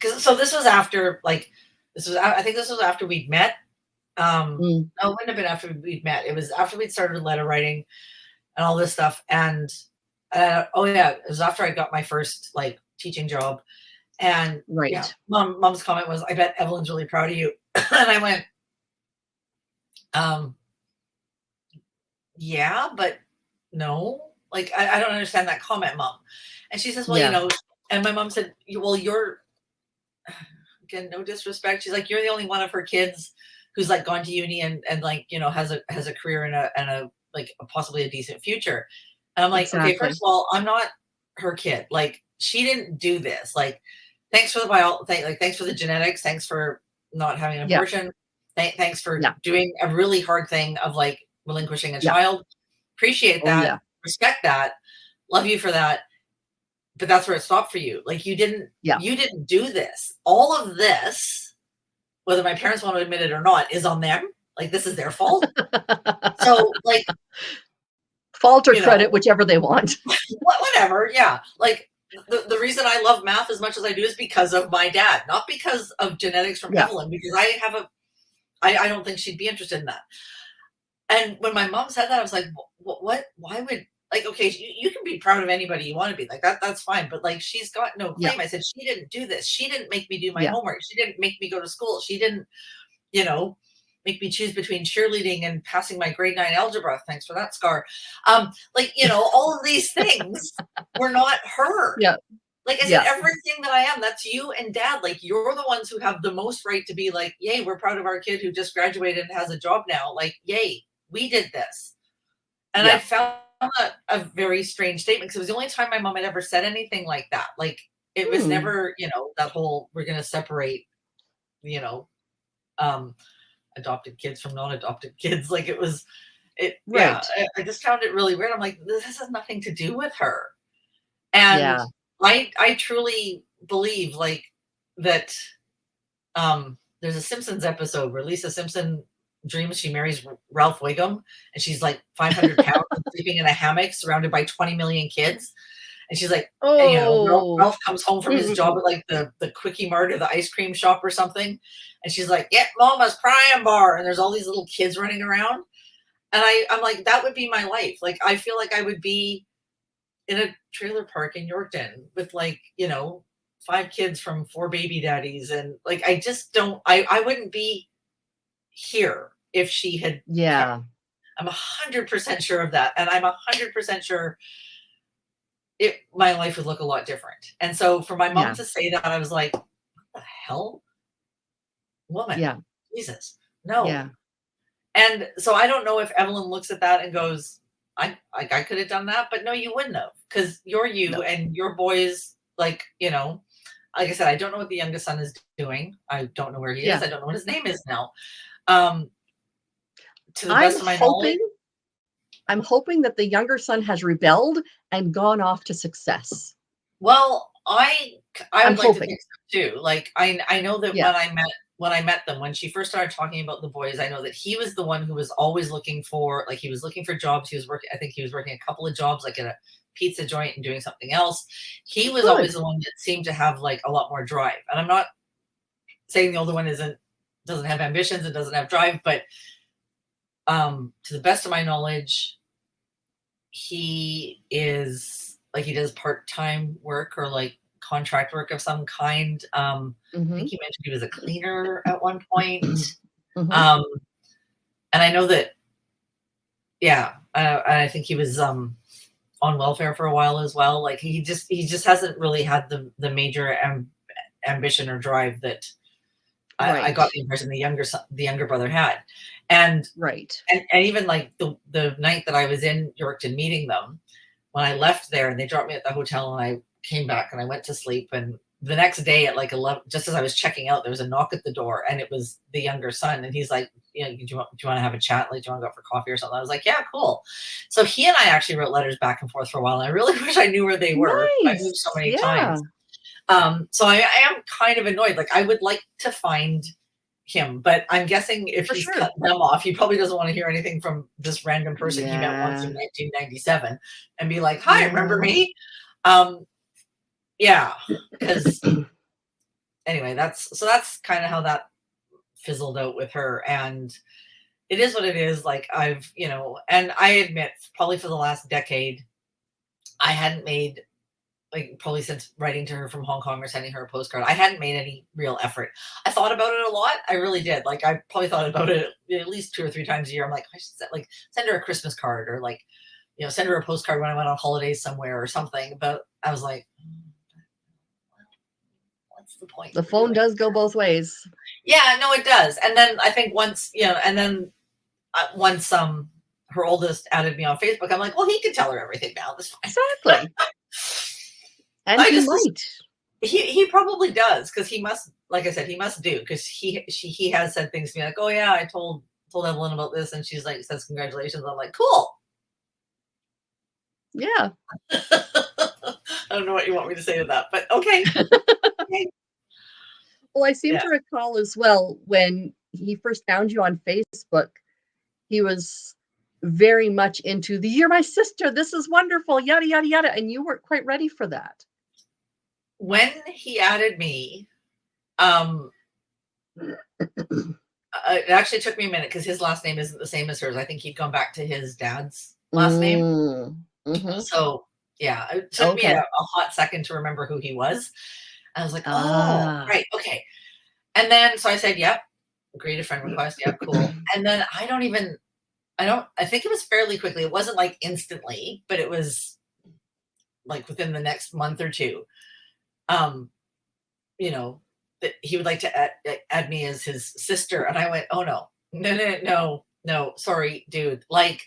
Because so this was after, like, I think this was after we'd met. Mm, No, it wouldn't have been after we'd met. It was after we'd started letter writing and all this stuff. And oh yeah, it was after I got my first, like, teaching job. And yeah, right. mom's comment was, "I bet Evelyn's really proud of you." And I went, um, "Yeah, but no, like, I don't understand that comment, mom." And she says, "Well, Yeah, and my mom said, Well, you're," again, no disrespect, she's like, "You're the only one of her kids who's, like, gone to uni and like, has a career and a like, possibly a decent future." And I'm like, "Okay, first exactly. of all, I'm not her kid. Like, she didn't do this. Like, thanks for the thanks for the genetics. Thanks for not having an Yeah, abortion. Thanks for yeah, doing a really hard thing of, like, relinquishing a yeah. child. Appreciate Oh, that. yeah, Respect that. Love you for that. But that's where it stopped for you. Like, yeah. you didn't do this. All of this, whether my parents want to admit it or not, is on them. Like, this is their fault. So, like, Fault or you know, credit, whichever they want. whatever. Yeah. Like, the reason I love math as much as I do is because of my dad, not because of genetics from Yeah, Evelyn, because I don't think she'd be interested in that. And when my mom said that, I was like, what? Why would like, okay, you can be proud of anybody you want to be, like that's fine, but like she's got no Yeah. claim. I said, she didn't do this. She didn't make me do my Yeah. homework. She didn't make me go to school. She didn't, you know, make me choose between cheerleading and passing my grade 9 algebra. Thanks for that scar. Like, all of these things were not her. Yeah. Like I said, Yeah. everything that I am, that's you and dad. Like, you're the ones who have the most right to be like, yay, we're proud of our kid who just graduated and has a job now. Like, yay, we did this. And I Yeah. found that a very strange statement because it was the only time my mom had ever said anything like that. Like, it was Hmm. never, that whole, we're going to separate, you know, um, adopted kids from non-adopted kids. Like, yeah, Right. I just found it really weird. I'm like, this has nothing to do with her. And Yeah. I truly believe like that. There's a Simpsons episode where Lisa Simpson dreams she marries Ralph Wiggum, and she's like 500 pounds and sleeping in a hammock surrounded by 20 million kids. And she's like, and, Oh. Ralph comes home from his job at like the Quickie Mart or the ice cream shop or something, and she's like, "Get Mama's prying bar," and there's all these little kids running around, and I'm like, that would be my life. Like, I feel like I would be in a trailer park in Yorkton with like, 5 kids from 4 baby daddies, and like I just don't I wouldn't be here if she had kept. Yeah. I'm 100% sure of that, and I'm 100% sure my life would look a lot different. And so for my mom Yeah. to say that, I was like, what the hell, woman? Yeah. Jesus, no. Yeah. And so I don't know if Evelyn looks at that and goes, I could have done that, but no, you wouldn't have, because you're you No. and your boys, like, like I said, I don't know what the youngest son is doing. I don't know where he is. Yeah. I don't know what his name is now. Um, to the I'm best of my knowledge, hoping I'm hoping that the younger son has rebelled and gone off to success. well, I I'm would like to hoping. think so too. Like, I know that Yeah. when I met them, when she first started talking about the boys, I know that he was the one who was always looking for, like, he was looking for jobs. He was working, I think he was working a couple of jobs, like at a pizza joint and doing something else. He was always Good. the one that seemed to have like a lot more drive. And I'm not saying the older one doesn't have ambitions and doesn't have drive, but to the best of my knowledge, he is like, he does part-time work or like contract work of some kind. I think Mhm. he mentioned he was a cleaner at one point. Mhm. Um, and I know that, yeah, I think he was on welfare for a while as well. Like, he just hasn't really had the major ambition or drive that I Right. got the impression the younger brother had. And Right. and even like the night that I was in Yorkton meeting them, when I left there and they dropped me at the hotel and I came back and I went to sleep, and the next day at like 11, just as I was checking out, there was a knock at the door and it was the younger son, and he's like, do you want to have a chat? Like, do you want to go out for coffee or something? I was like, yeah, cool. So he and I actually wrote letters back and forth for a while, and I really wish I knew where they were. I moved so Nice. many Yeah, times. So I am kind of annoyed. Like, I would like to find him, but I'm guessing if for he's sure. cut them off, he probably doesn't want to hear anything from this random person he met once in Yeah. 1997 and be like, "Hi, remember Yeah. me?" Um, yeah, because anyway, that's kind of how that fizzled out with her, and it is what it is. Like, and I admit, probably for the last decade, I hadn't made, like, probably since writing to her from Hong Kong or sending her a postcard, I hadn't made any real effort. I thought about it a lot. I really did. Like, I probably thought about it at least 2 or 3 times a year. I'm like, I should send her a Christmas card, or like, send her a postcard when I went on holidays somewhere or something. But I was like, what's the point The in phone doing? does go both ways. Yeah, no, it does. And then I think once, and then once her oldest added me on Facebook, I'm like, well, he can tell her everything now. That's fine. Exactly. And I he just might. He probably does, because he must, like I said, he must do, because he has said things to me like, oh yeah, I told Evelyn about this, and she's like, says congratulations. I'm like, cool. Yeah. I don't know what you want me to say to that, but okay. Okay. Well, I seem Yeah. to recall as well when he first found you on Facebook, he was very much into the "You're my sister, this is wonderful, yada, yada, yada," and you weren't quite ready for that. When he added me, um, it actually took me a minute because his last name isn't the same as hers. I think he'd gone back to his dad's last name. Mm. Mhm. So, yeah, it took me Okay. a hot second to remember who he was. I was like, "Oh, Ah. right, okay." And then so I said, "Yep, agree to friend request. Yep, cool." And then I think it was fairly quickly. It wasn't like instantly, but it was like within the next month or two. Um, you know, that he would like to add me as his sister. And I went, "Oh no, no, no, no, no, sorry, dude." Like,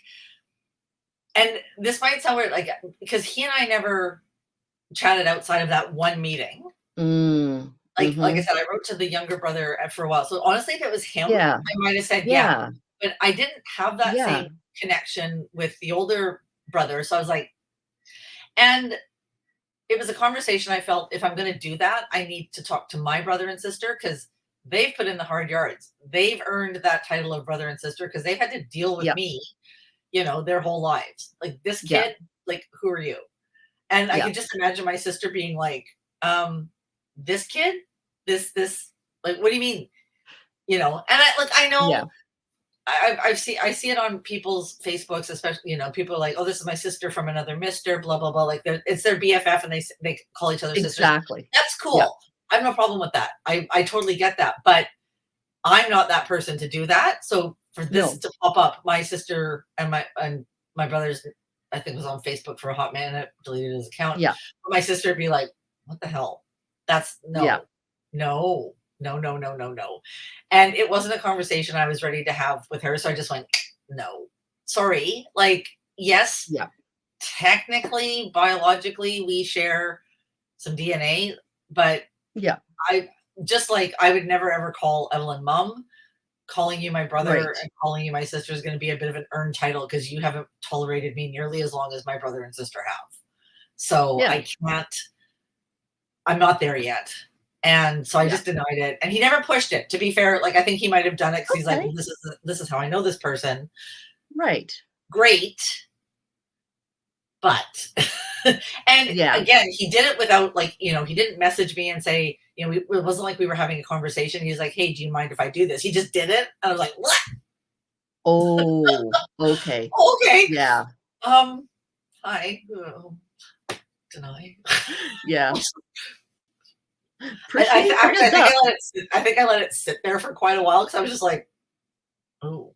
and this might sound weird, like, because he and I never chatted outside of that one meeting. Mm. Like I Mhm. said, I wrote to the younger brother for a while. So honestly, if it was him, Yeah. I might have said yeah. Yeah. But I didn't have that Yeah. same connection with the older brother. So I was like, and it was a conversation I felt if I'm going to do that, I need to talk to my brother and sister because they've put in the hard yards. They've earned that title of brother and sister because they've had to deal with Yep. me, their whole lives. Like this Yeah. kid, like, who are you? And I Yeah. could just imagine my sister being like, this kid, this, like, what do you mean? And I Yeah. know I see it on people's Facebooks, especially, people are like, oh, this is my sister from another mister, blah, blah, blah. Like it's their BFF and they call each other sisters. Exactly. That's Yeah. cool. I have no problem with that. I totally get that. But I'm not that person to do that. So for this No. to pop up, my sister and my brother's, I think, was on Facebook for a hot minute, deleted his account. Yeah. But my sister would be like, "What the hell? That's Yeah. no, no, no, no, no, no, no." And it wasn't a conversation I was ready to have with her. So I just went, "No, sorry." Like, yes, Yeah. technically, biologically, we share some DNA, but Yeah. I just like I would never ever call Evelyn mom. Calling you my brother Right. and calling you my sister is going to be a bit of an earned title because you haven't tolerated me nearly as long as my brother and sister have. So Yeah. I can't, I'm not there yet. And so I Yeah. just denied it. And he never pushed it. To be fair, like I think he might have done it because he's like, Okay. well, this is how I know this person. Right. Great, but and Yeah. again, he did it without like, he didn't message me and say, it wasn't like we were having a conversation. He's like, hey, do you mind if I do this? He just did it. And I was like, what? Oh, okay. Okay. Yeah. Um, hi. Deny. Yeah. I Appreciate the actually, heads up. I think I let it sit there for quite a while because I was just like, "Oh,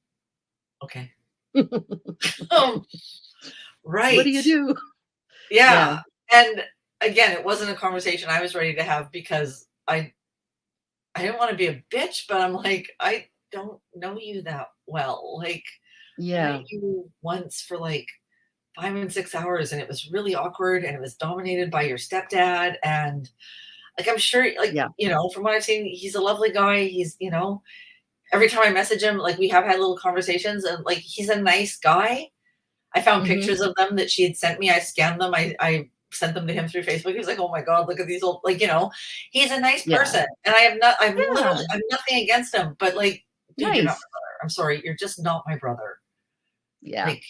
okay." Um, What do right. you do? Yeah. Yeah. And again, it wasn't a conversation I was ready to have because I didn't wanna be a bitch, but I'm like, "I don't know you that well." Like, I met Yeah. you once for, like, 5 and 6 hours, and it was really awkward, and it was dominated by your stepdad, and, like, I'm sure, like, Yeah. from what I've seen, he's a lovely guy. He's, every time I message him, like, we have had little conversations, and, like, he's a nice guy. I found Mhm. pictures of them that she had sent me. I scanned them. I sent them to him through Facebook. He was like, "Oh my god, look at these old," like, he's a nice Yeah. person, and Yeah. I have nothing against him, but, like, dude, you're not Nice. my brother. I'm sorry, you're just not my brother. Yeah. Like,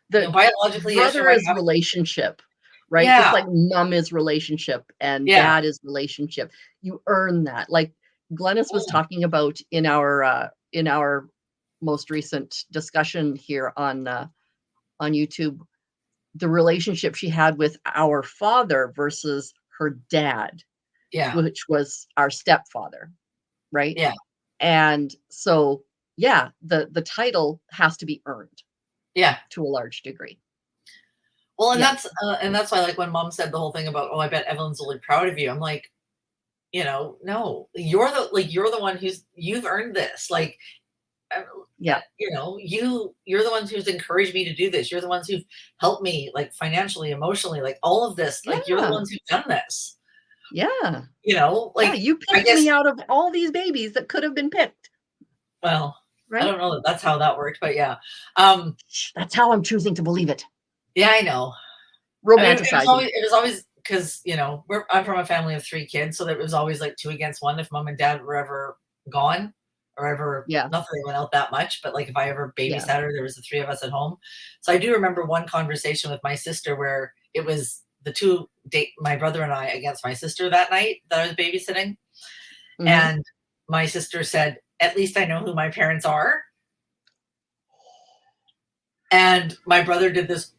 The biologically, yes, you brother might is have. relationship, right? Just Yeah, like mom is relationship and yeah. dad is relationship. You earn that. Like Glennis was Mm, talking about in our most recent discussion here on YouTube, the relationship she had with our father versus her dad, yeah, which was our stepfather, right? yeah, And so, yeah, the title has to be earned yeah. to a large degree. Well, Yeah. and that's why, like, when mom said the whole thing about, "Oh, I bet Evelyn's really proud of you," I'm like, "No, you're the one you've earned this." Like, uh, Yeah. you're the ones who's encouraged me to do this. You're the ones who've helped me, like, financially, emotionally, like, all of this. Like, you're the Yeah. ones who've done this. Yeah. Yeah, Like, you I picked guess, me out of all these babies that could have been picked, well, I right? don't know that that's how that worked, but yeah. Um, That's how I'm choosing to believe it. yeah, I know. I mean, Romanticizing. it was always because, I'm from a family of 3 kids, so there was always, like, 2 against 1 if mom and dad were ever gone or ever, Yeah. not that they went out that much, but, like, if I ever Yeah. babysat her, there was the 3 of us at home. So I do remember one conversation with my sister where it was the 2 date my brother and I against my sister that night that I was babysitting, Mhm. and my sister said, "At least I know who my parents are." And my brother did this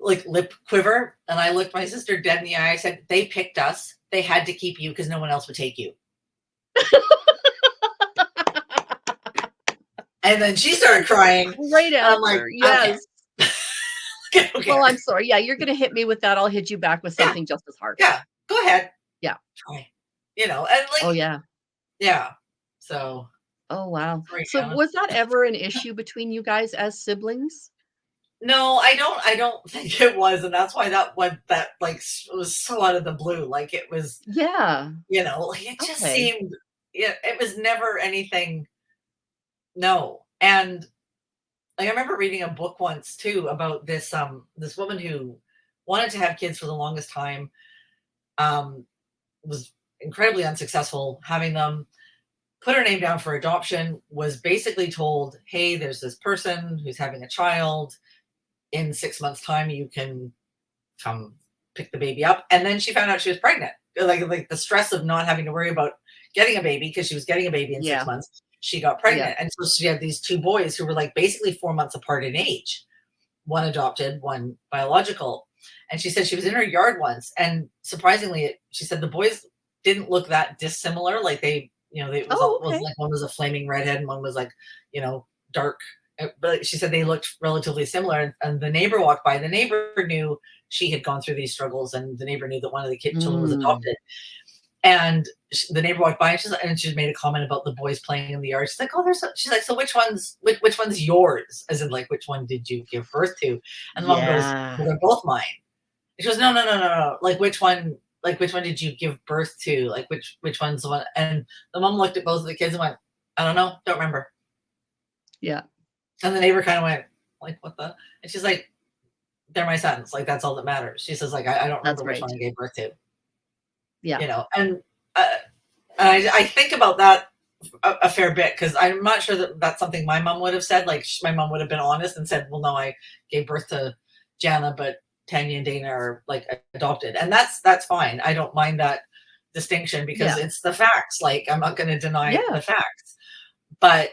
like lip quiver. And I looked my sister dead in the eye. I said, they picked us. They had to keep you because no one else would take you. And then she started crying. Great And I'm like, answer. okay. Yes. Okay. Well, I'm sorry. Yeah, you're gonna hit me with that. I'll hit you back with something just as harsh. Yeah. Go ahead. Yeah. Try. You know, and Oh, like, yeah. yeah. So Oh, wow. sorry, So Anna. was that ever an issue between you guys as siblings? No, I don't think it was. And that's why that one that like was so out of the blue. Like it was, Yeah. you know, like it just Okay. seemed, yeah, it was never anything. No. And like I remember reading a book once too about this woman who wanted to have kids for the longest time, um, was incredibly unsuccessful having them, put her name down for adoption, was basically told, hey, there's this person who's having a child. In 6 months' time, you can come pick the baby up. And then she found out she was pregnant. Like the stress of not having to worry about getting a baby because she was getting a baby in Yeah. 6 months. She got Yeah. pregnant. And so she had these two boys who were like basically 4 months apart in age, one adopted, one biological. And she said she was in her yard once. And surprisingly, she said the boys didn't look that dissimilar. Like they, you know, it was Oh, all, wasn't okay. like one was a flaming redhead and one was like, you know, dark. But she said they looked relatively similar. And the neighbor walked by. The neighbor knew she had gone through these struggles, and the neighbor knew that one of the children was Mm. adopted. And the neighbor walked by, and she made a comment about the boys playing in the yard. She's like, "Oh, she's like, so which one's yours? As in, like, which one did you give birth to?" And mom goes, Yeah. "Well, they're both mine." And she goes, "No, no, no, no, no. Like, which one? Like, which one did you give birth to? Like, which one's the one?" And the mom looked at both of the kids and went, "I don't know, don't remember." Yeah. And the neighbor kind of went, "Like, what the?" And she's like, "They're my sons. Like, that's all that matters." She says, "Like, I don't That's remember which right. one I gave birth to." Yeah. You know, and uh, I think about that a fair bit because I'm not sure that that's something my mom would have said. Like my mom would have been honest and said, "Well, no, I gave birth to Jana, but Tanya and Dana are like adopted," and that's fine. I don't mind that distinction because Yeah. it's the facts. Like I'm not going to deny Yeah. the facts. But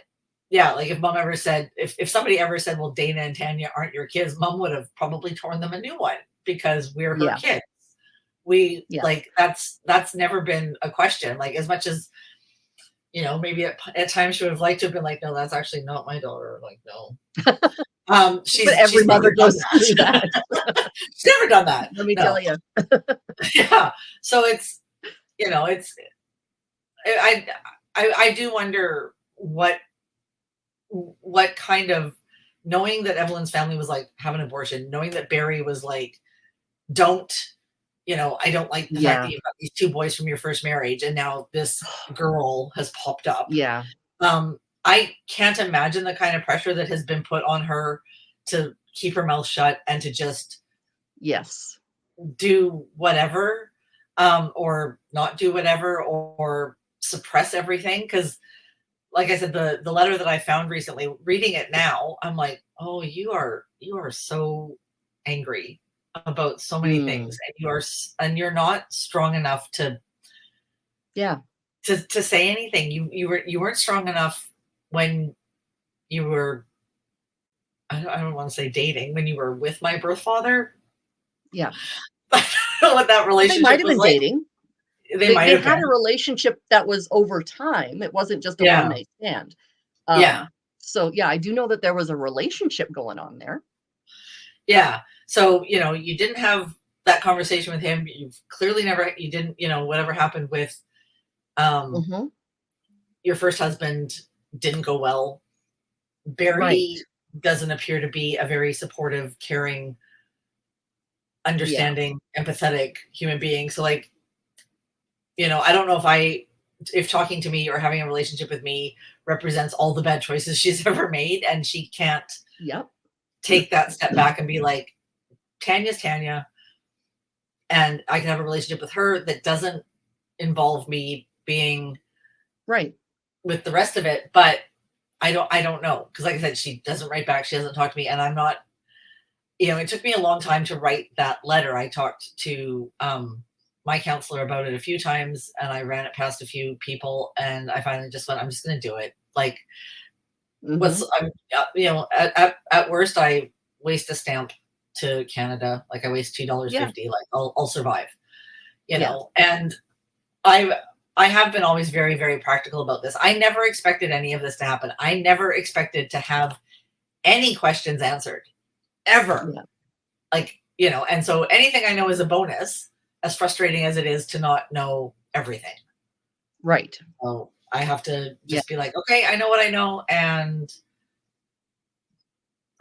yeah, like if mom ever said, if somebody ever said, "Well, Dana and Tanya aren't your kids," mom would have probably torn them a new one because we're her Yeah. kids. We Yeah. like that's never been a question. Like as much as maybe at times she would have liked to have been like, no, that's actually not my daughter. Like, no. But She's every never mother done goes through that. that. She's never done that. Let me No. tell you. Yeah. So it's I I do wonder what kind of, knowing that Evelyn's family was like have an abortion, knowing that Barry was like, don't, I don't like the fact that Yeah. you've got these two boys from your first marriage and now this girl has popped up. Yeah. I can't imagine the kind of pressure that has been put on her to keep her mouth shut and to just Yes. do whatever, or not do whatever, or suppress everything. Because, like I said, the letter that I found recently, reading it now, I'm like, oh, you are so angry about so many things, Mm. and you're not strong enough to Yeah. say anything. You weren't strong enough when you were, I don't want to say dating, when you were with my birth father. Yeah. I don't know what that Well, they might relationship have was been like. dating. They They might they have had been. a relationship that was over time. It wasn't just a one Yeah. night stand. Yeah. So yeah, I do know that there was a relationship going on there. Yeah. So, you didn't have that conversation with him. You've clearly never, you didn't, whatever happened with um, Mhm. your first husband didn't go well. Right. Barry doesn't appear to be a very supportive, caring, Yeah. understanding, empathetic human being. So, like, I don't know if talking to me or having a relationship with me represents all the bad choices she's ever made, and she can't Yep. take that step back and be like, Tanya's Tanya, and I can have a relationship with her that doesn't involve me being Right. with the rest of it. But I don't know, because like I said, she doesn't write back, she doesn't talk to me, and I'm not, it took me a long time to write that letter. I talked to my counselor about it a few times, and I ran it past a few people, and I finally just went, I'm just going to do it. Like, Mhm. I'm at worst I waste a stamp. to Canada. Like I waste $2.50. Yeah. Like I'll survive, Yeah. And I have been always very, very practical about this. I never expected any of this to happen. I never expected to have any questions answered ever. Yeah. Like, and so anything I know is a bonus, as frustrating as it is to not know everything. Right. So I have to Yeah. just be like, okay, I know what I know, and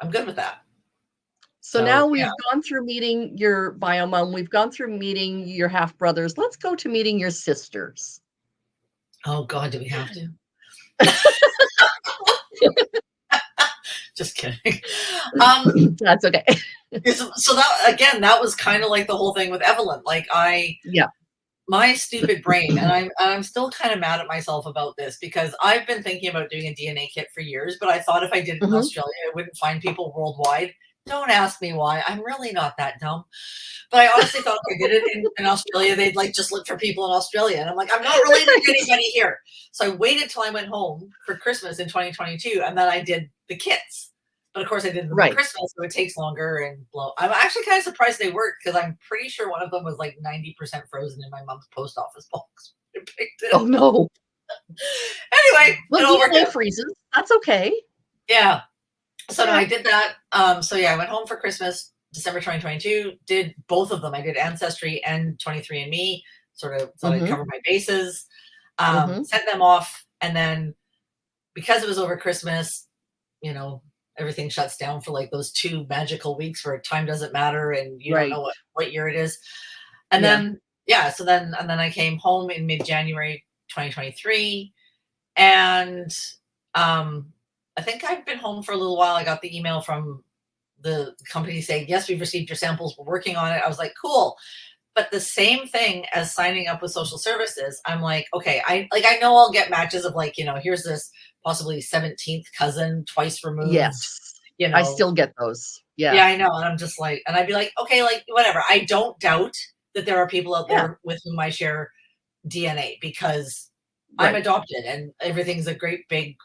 I'm good with that. So now So yeah. we've gone through meeting your bio mom. We've gone through meeting your half brothers. Let's go to meeting your sisters. Oh God, do we have to? Just kidding. That's okay. So that was kind of like the whole thing with Evelyn. Like Yeah. my stupid brain, and I'm still kind of mad at myself about this because I've been thinking about doing a DNA kit for years, but I thought if I did it in Mhm. Australia, I wouldn't find people worldwide. Don't ask me why. I'm really not that dumb. But I honestly thought if I did it in Australia, they'd like just look for people in Australia. And I'm like, I'm not related to anybody here. So I waited till I went home for Christmas in 2022, and then I did the kits. But of course, I did them at Right. Christmas, so it takes longer and blow. I'm actually kind of surprised they worked because I'm pretty sure one of them was like 90% frozen in my mom's post office box. I picked it. Oh, no. Anyway, Well, it all worked DNA out. freezes. That's okay. Yeah. So no, Yeah. I did that. So yeah, I went home for Christmas, December 2022. Did both of them. I did Ancestry and 23andMe. Sort of thought I'd Mhm. cover my bases. Mhm. Sent them off, and then because it was over Christmas, everything shuts down for like those 2 magical weeks where time doesn't matter and you don't Right. know what year it is. And Yeah. then I came home in mid-January 2023, and I think I've been home for a little while. I got the email from the company saying, yes, we've received your samples. We're working on it. I was like, cool. But the same thing as signing up with social services, I'm like, okay, I know I'll get matches of like, here's this possibly 17th cousin twice removed, Yes. I still get those. Yeah. Yeah, I know. And I'm just like, and I'd be like, okay, like whatever. I don't doubt that there are people out Yeah. there with whom I share DNA because I'm Right. adopted and everything's a great big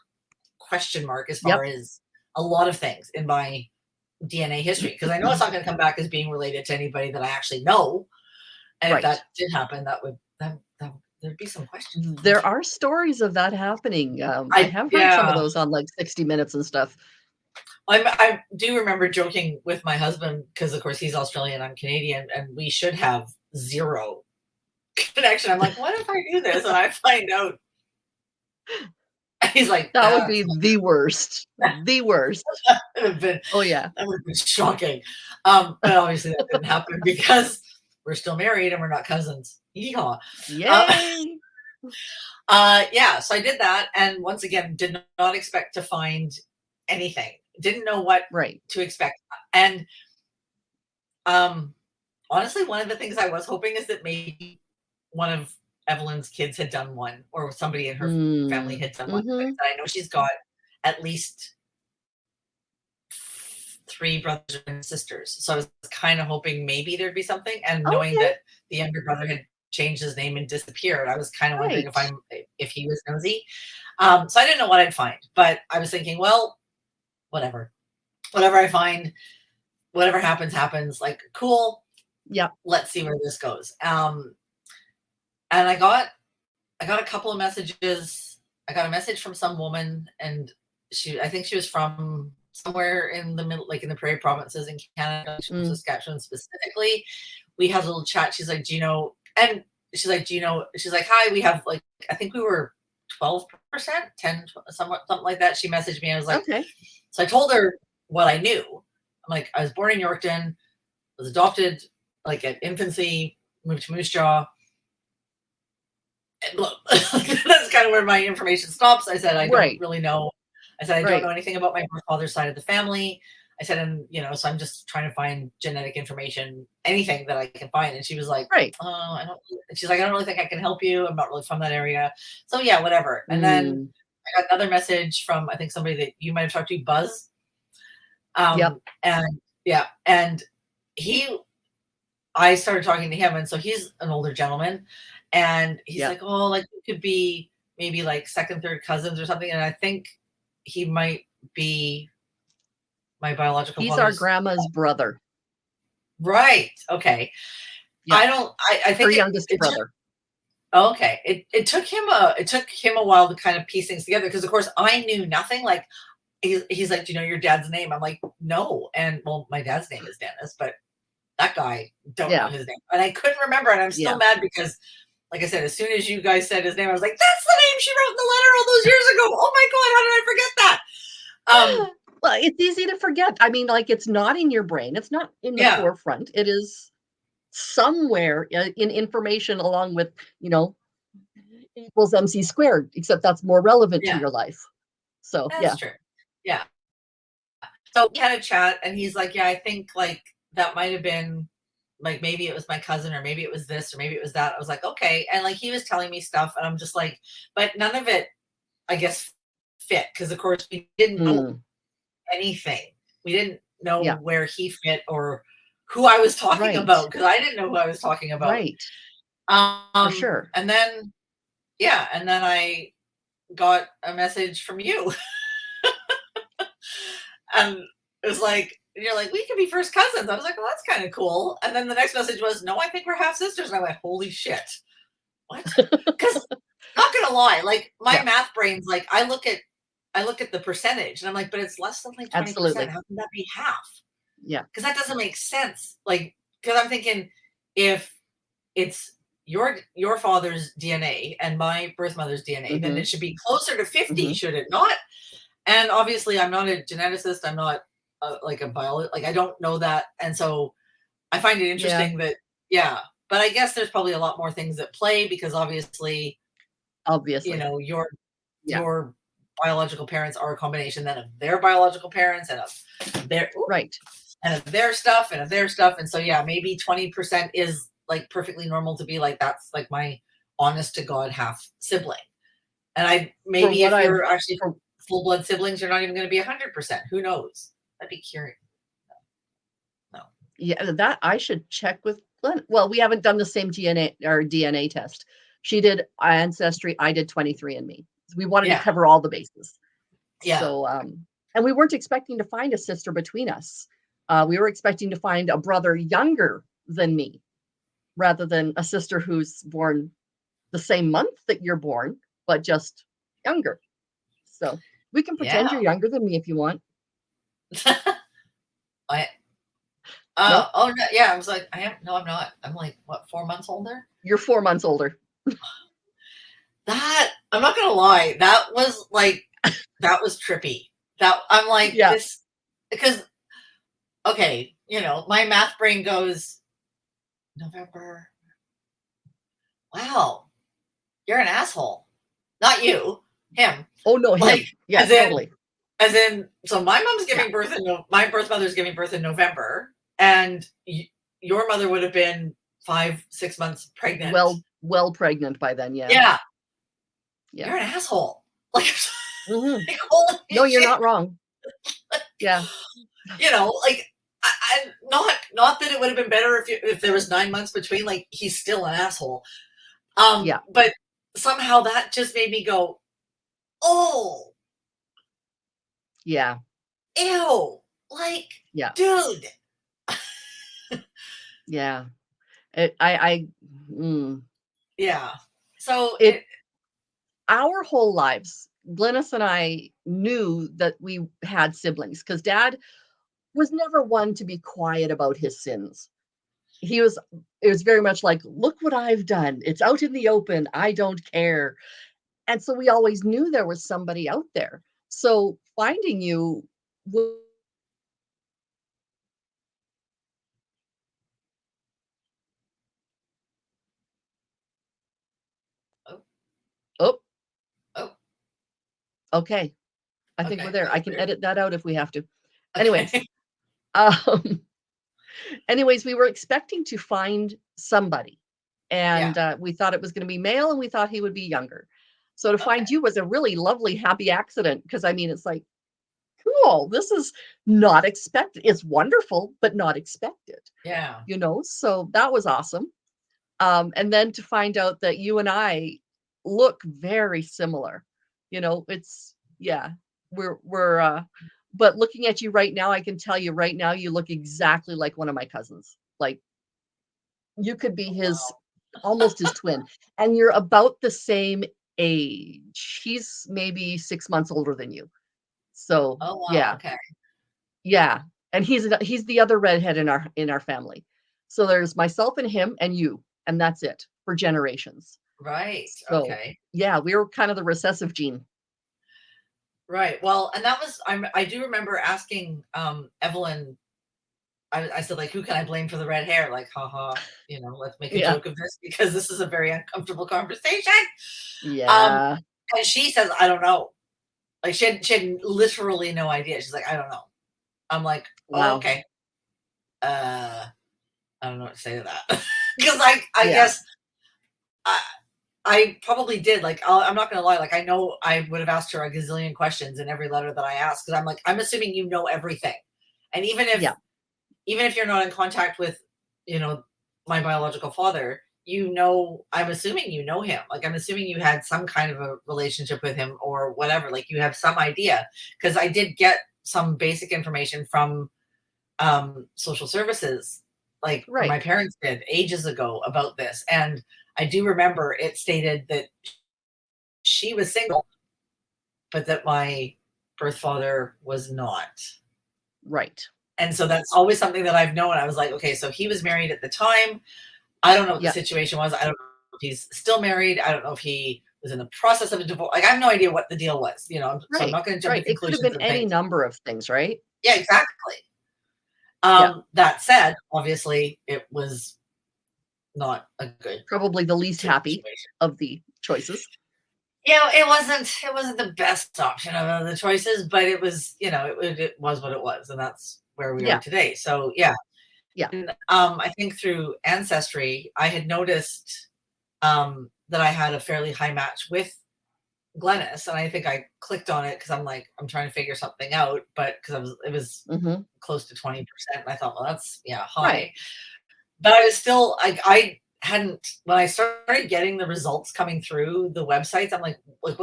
question mark as Yep. far as a lot of things in my DNA history. Because I know it's not going to come back as being related to anybody that I actually know. And if Right. that did happen, there'd be some questions. There are stories of that happening. I have heard some of Yeah. those on, like, 60 Minutes and stuff. I do remember joking with my husband because, of course, he's Australian, I'm Canadian, and we should have zero connection. I'm like, what if I do this and I find out? He's like, That would that's be the worst. The worst. that would have been Oh, yeah. shocking. But obviously that didn't happen because we're still married and we're not cousins. Yeehaw. Uh, Yay. yeah, so I did that, and once again, did not expect to find anything. Didn't know what Right. to expect, and honestly, one of the things I was hoping is that maybe one of Evelyn's kids had done one, or somebody in her family Mm. had done one. Mhm. I know she's got at least 3 brothers and sisters, so I was kind of hoping maybe there'd be something. And knowing Okay. that the younger brother had changed his name and disappeared, I was kind of wondering Right. if he was nosy. So I didn't know what I'd find, but I was thinking, well, whatever, whatever I find, whatever happens. Like, cool. Yep. Let's see where this goes. And I got a couple of messages. I got a message from some woman, and I think she was from somewhere in the middle, like in the Prairie provinces in Canada, from Mm. Saskatchewan specifically. We had a little chat. She's like, do you know? And she's like, do you know? She's like, hi, we have like, I think we were 12%, 10, somewhat, something like that. She messaged me. I was like, Okay. so I told her what I knew. I'm like, I was born in Yorkton, was adopted like at infancy, moved to Moose Jaw. That's kind of where my information stops. I said, I don't Right. really know. I said, I don't know Right. anything about my father's side of the family. I said, and so I'm just trying to find genetic information, anything that I can find. And she was like, Right. oh, I don't, she's like, I don't really think I can help you. I'm not really from that area. So yeah, whatever. And then Mm. I got another message from, I think somebody that you might have talked to, Buzz. Yep. And yeah, and I started talking to him, and so he's an older gentleman, and he's Yep. like, oh, like it could be maybe like second, third cousins or something. And I think he might be my biological He's our father's. grandma's brother. Right. Okay. Yeah, I her think youngest it took brother. okay. It took him a while to kind of piece things together because of course I knew nothing. Like he's like, "Do you know your dad's name?" I'm like, "No." And well, my dad's name is Dennis, but that guy don't know Yeah, his name. And I couldn't remember, and I'm still yeah. mad because like I said, as soon as you guys said his name, I was like, "That's the name she wrote in the letter all those years ago." Oh my god, how did I forget that? Well, it's easy to forget. I mean, like, it's not in your brain. It's not in the Yeah, forefront. It is somewhere in information along with, you know, equals MC squared, except that's more relevant to yeah, your life. So, that's yeah. true. Yeah. So we had a chat, and he's like, "Yeah, I think like that might have been like maybe it was my cousin, or maybe it was this, or maybe it was that." I was like, "Okay," and like he was telling me stuff, and I'm just like, but none of it, I guess, fit because of course we didn't know Mm, anything. We didn't know yeah. where he fit or who I was talking Right. about because I didn't know who I was talking about. Right. For sure. And then yeah, and then I got a message from you, and it was like, you're like, we could be first cousins. I was like, well, that's kind of cool. And then the next message was, no, I think we're half sisters. And I went, holy shit, what? Because not gonna lie, like my Yeah, math brain's like, I look at the percentage, and I'm like, but it's less than like 20%. absolutely. How can that be half? Yeah. Because that doesn't make sense. Like, because I'm thinking if it's your father's DNA and my birth mother's DNA, then it Mhm. should be closer to 50, Mhm. should it not? And obviously, I'm not a geneticist. I'm not like a biologist. Like, I don't know that, and so I find it Yeah, interesting that yeah. But I guess there's probably a lot more things at play because obviously, you obviously. know, Yeah. your biological parents are a combination then of their biological parents and of their Right. and of their stuff and of their stuff. And so yeah, maybe 20% is like perfectly normal to be like that's like my honest to God half sibling. And I For maybe what if I've you're actually for full blood siblings, you're not even going to be 100%. Who knows? I'd be curious. No. yeah, that I should check with Glenn. Well, we haven't done the same DNA test. She did Ancestry, I did 23andMe. We wanted to Yeah. cover all the bases. Yeah. So, and we weren't expecting to find a sister between us. We were expecting to find a brother younger than me rather than a sister who's born the same month that you're born, but just younger. So we can pretend Yeah. you're younger than me if you want. I No, oh no, yeah. I was like, I am no, I'm not. I'm like what, 4 months older? you're 4 months older. That I'm not gonna lie, that was trippy. That I'm like Yeah. this because okay, you know, my math brain goes November. Wow, you're an asshole. Not you, him. Oh no, Like him. Yeah, as in totally. so my mom's Yeah. giving birth in my birth mother's giving birth in November, and your mother would have been 5, 6 months pregnant. Well pregnant by then. Yeah. Yeah, Yeah. you're an asshole. Like, Hmm. like holy No, you're shit. not wrong. Yeah. You know, like not that it would have been better if there was 9 months between. Like he's still an asshole. Yeah. But somehow that just made me go, oh, Yeah. ew, like, Yeah. dude, Yeah. I yeah. So it it, our whole lives, Glennis and I knew that we had siblings because dad was never one to be quiet about his sins. He was it was very much like, look what I've done. It's out in the open. I don't care. And so we always knew there was somebody out there. So finding you wa- oh, oh, oh, okay. I think we're okay, there. that I was can weird. edit that out if we have to. Anyways, Okay, um, anyways, we were expecting to find somebody, yeah, and we thought it was going to be male, and we thought he would be younger. So to okay, find you was a really lovely, happy accident because I mean, it's like, cool. This is not expected. It's wonderful, but not expected. yeah, So that was awesome. And then to find out that you and I look very similar. It's yeah, we're but looking at you right now, I can tell you right now you look exactly like one of my cousins. Like, you could be Oh, his wow. almost his twin, and you're about the same age. He's maybe 6 months older than you. So, Oh, wow. yeah, Okay. yeah, and he's the other redhead in our family. So there's myself and him and you, and that's it for generations. Right. So, Okay. yeah, we were kind of the recessive gene. Right. Well, and that was I do remember asking Evelyn. I said, like, who can I blame for the red hair? Like, haha, let's make a Yeah. joke of this because this is a very uncomfortable conversation. Um, Yeah. and she says, I don't know. Like she had literally no idea. She's like, I don't know. I'm like, oh, Wow. okay. I don't know what to say to that. Because I Yeah. guess I, I probably did. Like, I'm not gonna lie. Like, I know I would have asked her a gazillion questions in every letter that I asked because I'm like, I'm assuming you know everything, and Yeah. even if you're not in contact with, you know, my biological father, I'm assuming you know him. Like, I'm assuming you had some kind of a relationship with him or whatever. Like, you have some idea because I did get some basic information from social services, like or my Right. parents did ages ago about this. And I do remember it stated that she was single, but that my birth father was not. Right. And so that's always something that I've known. I was like, okay, so he was married at the time. I don't know what the Yeah. situation was. I don't know if he's still married. I don't know if he was in the process of a divorce. Like, I have no idea what the deal was, so I'm Right. not going to jump to Right. It could have conclusions been and any things. number of things, right? Yeah, exactly. Yeah. That said, obviously it was not a good Probably the least happy situation. of the choices. It wasn't the best option of the choices, but it was, it was what it was, and that's where we are Yeah. today. So yeah. Yeah. And, I think through ancestry, I had noticed that I had a fairly high match with Glennis, and I think I clicked on it because I'm like, I'm trying to figure something out, but because it was Mhm. close to 20%, and I thought, well, that's yeah Right. high. But I was still like, I hadn't when I started getting the results coming through the websites. I'm like what?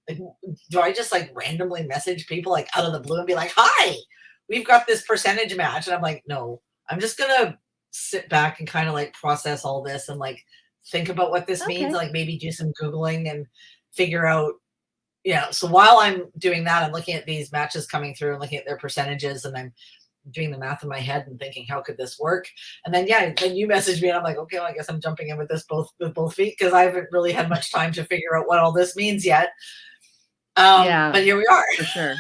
Like, do I just like randomly message people like out of the blue and be like, "Hi, we've got this percentage match," and I'm like, no, I'm just gonna sit back and kind of like process all this and like think about what this means. Okay. Like maybe do some googling and figure out. So while I'm doing that, I'm looking at these matches coming through and looking at their percentages, and I'm doing the math in my head and thinking, how could this work? And then then you message me and I'm like, okay, well, I guess I'm jumping in with this with both feet because I haven't really had much time to figure out what all this means yet. Yeah, But here we are. for sure.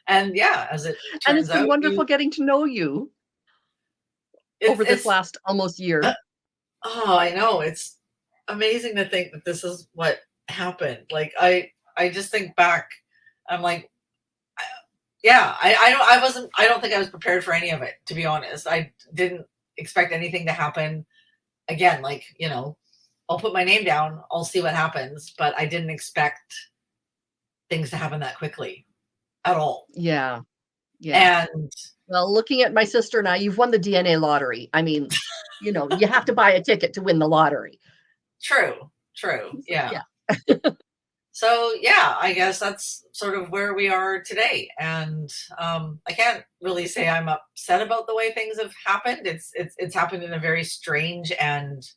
And yeah, as it And it's turns been out, wonderful getting to know you it's over this it's last almost year. oh, I know. It's amazing to think that this is what happened. Like I just think back, I'm like, yeah, I don't think I was prepared for any of it, to be honest. I didn't expect anything to happen again, like, I'll put my name down, I'll see what happens, but I didn't expect things to happen that quickly at all. Yeah. Yeah. And Well, looking at my sister and I, you've won the DNA lottery. I mean, you have to buy a ticket to win the lottery. true, true. So, Yeah. yeah. So yeah, I guess that's sort of where we are today. And I can't really say I'm upset about the way things have happened. It's happened in a very strange and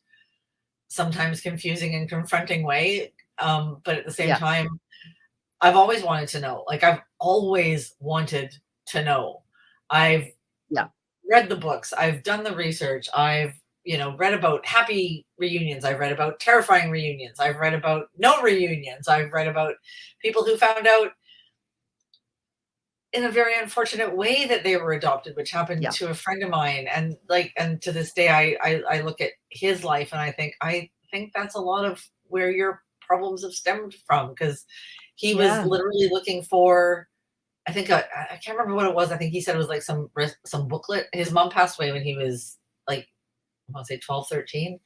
sometimes confusing and confronting way. But at the same Yeah. time, I've always wanted to know. Like, I've always wanted to know. I've Yeah. read the books. I've done the research. I've, read about happy reunions. I've read about terrifying reunions. I've read about no reunions. I've read about people who found out in a very unfortunate way that they were adopted, which happened Yeah. to a friend of mine. And and to this day, I look at his life and I think that's a lot of where your problems have stemmed from because he was Yeah. literally looking for, I think I can't remember what it was. I think he said it was like some booklet. His mom passed away when he was like, I want to say 12, 13.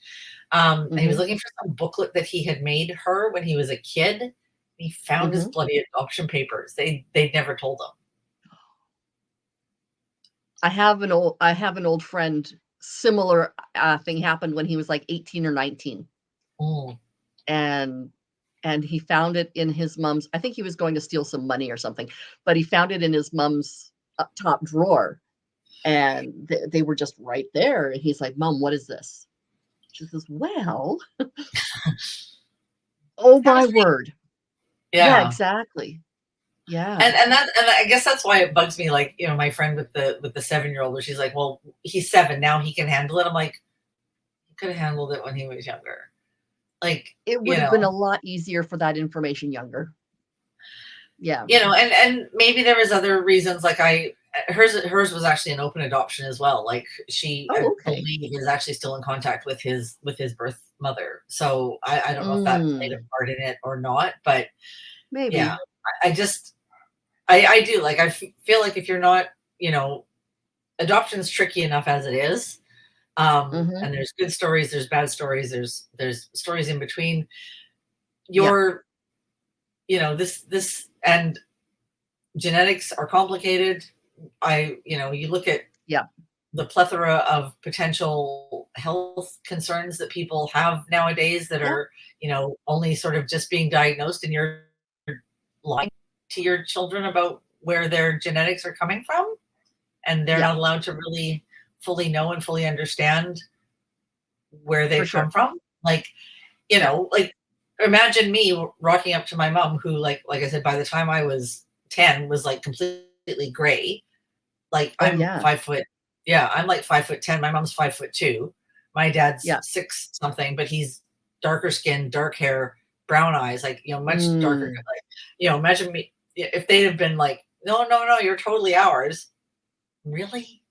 And he was Mhm. looking for some booklet that he had made her when he was a kid. He found his Mhm. bloody adoption papers. They'd never told him. I have an old friend, similar, thing happened when he was, like, 18 or 19, Mm. and he found it in his mom's. I think he was going to steal some money or something, but he found it in his mom's up top drawer, and they were just right there. And he's like, "Mom, what is this?" She says, "Well, oh my Chemistry. word." Yeah, Yeah. exactly. Yeah. And I guess that's why it bugs me. Like, my friend with the 7-year-old, where she's like, "Well, he's 7 now, he can handle it." I'm like, "He could have handled it when he was younger." Like, It would have been a lot easier for that information younger. Yeah. and maybe there was other reasons. Like, hers was actually an open adoption as well. Like, she, I Oh, okay. believe, is actually still in contact with his birth mother. So I don't know if that played a Mm, part in it or not, but yeah, maybe. I just I do, like, feel like if you're not, adoption's tricky enough as it is. Mhm. And there's good stories, there's bad stories, there's stories in between. Yeah. You're, this and genetics are complicated. You look at Yeah. the plethora of potential health concerns that people have nowadays that Yeah. are, only sort of just being diagnosed, and you're lying to your children about where their genetics are coming from, and they're Yeah. not allowed to really fully know and fully understand where For they've come sure. from. Like, like, imagine me rocking up to my mom, who, like I said, by the time I was 10, was like completely gray. Like, Oh, I'm yeah. 5 foot. Yeah, I'm like 5'10". My mom's 5'2". My dad's Yeah. 6 something, but he's darker skin, dark hair, brown eyes, like, much darker. Mm. Like, imagine me if they'd have been like, "No, no, no, you're totally ours." Really?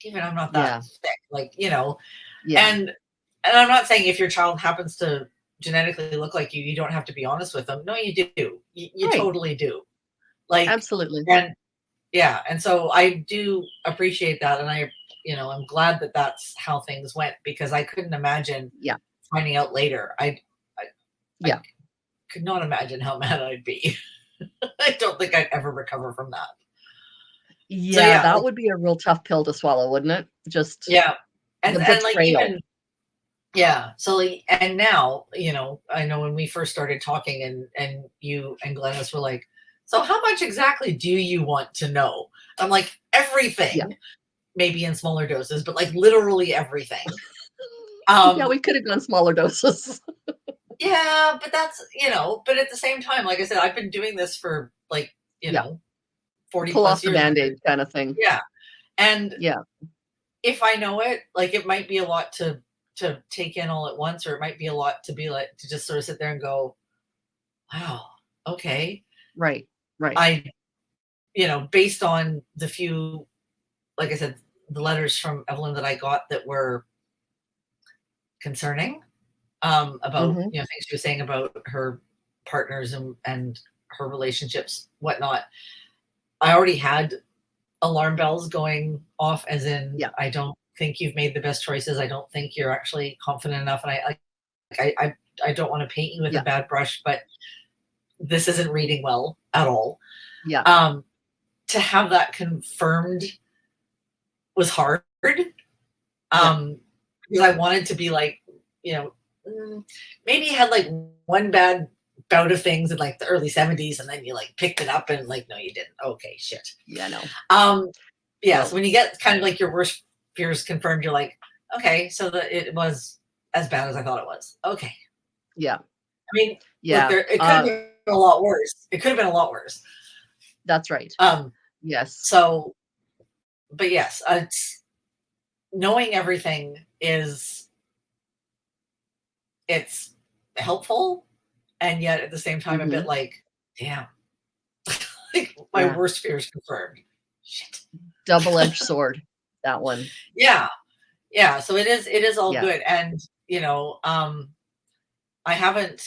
Even I'm not that Yeah. thick, like, Yeah. and I'm not saying if your child happens to genetically look like you don't have to be honest with them. No, you do. You Right. totally do. Like, Absolutely. and yeah, and so I do appreciate that, and I'm glad that that's how things went, because I couldn't imagine Yeah. finding out later. I Yeah. could not imagine how mad I'd be. I don't think I'd ever recover from that. So Yeah, yeah, that would be a real tough pill to swallow, wouldn't it? Just yeah, the and like, betrayal. even, yeah. So, like, and now, I know when we first started talking, and you and Glennis were like, "So how much exactly do you want to know?" I'm like, Yeah. "Everything, maybe in smaller doses, but like literally everything." Yeah, Um, we could have gone smaller doses. yeah, but but at the same time, like I said, I've been doing this for, like, Yeah. 40 Pull off plus the years. Band-Aid kind of thing. Yeah. And Yeah. if I know it, like, it might be a lot to take in all at once, or it might be a lot to be like, to just sort of sit there and go, "Wow, okay." Right. Right. I, based on the few, like I said, the letters from Evelyn that I got that were concerning, about, Mhm. things she was saying about her partners, and her relationships, whatnot. I already had alarm bells going off, as in, Yeah. I don't think you've made the best choices. I don't think you're actually confident enough. And I don't want to paint you with a Yeah. bad brush, but this isn't reading well at all. Yeah. Um, to have that confirmed was hard. Yeah. Um, because I wanted to be like, you know, mm, maybe you had like one bad bout of things in like the early 70s, and then you like picked it up, and like, no, you didn't. Okay, shit. Yeah, no. Um, yeah, so No. when you get kind of like your worst fears confirmed, you're like, okay, so it was as bad as I thought it was. Okay. Yeah. I mean, look, Yeah. it could have been a lot worse. It could have been a lot worse. That's right. Um, Yes. so, but yes, knowing everything it's helpful, and yet at the same time a bit Mhm. like, damn, like, my Yeah. worst fears confirmed. Shit. Double-edged sword, that one. Yeah, yeah. So it is all Yeah. good, and I haven't.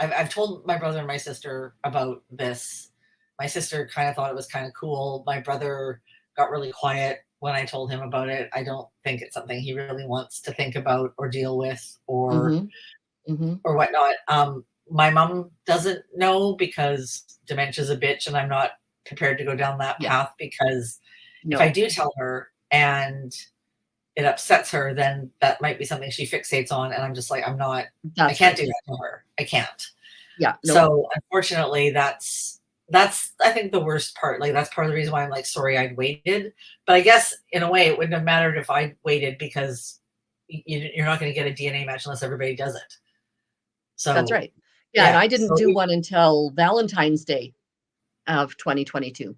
I've told my brother and my sister about this. My sister kind of thought it was kind of cool. My brother got really quiet when I told him about it. I don't think it's something he really wants to think about or deal with, Mhm. Mhm. or whatnot. My mom doesn't know, because dementia's a bitch, and I'm not prepared to go down that Yeah. path, because if I No. do tell her and it upsets her, then that might be something she fixates on, and I'm just like, I That's can't right. do that to her. I can't. Yeah. Nope. So unfortunately, that's that's, I think, the worst part. Like, that's part of the reason why I'm like, sorry I'd waited. But I guess in a way it wouldn't have mattered if I waited, because you're not going to get a DNA match unless everybody does it. That's So right. Yeah, and yeah, I didn't so do one until Valentine's Day of 2022.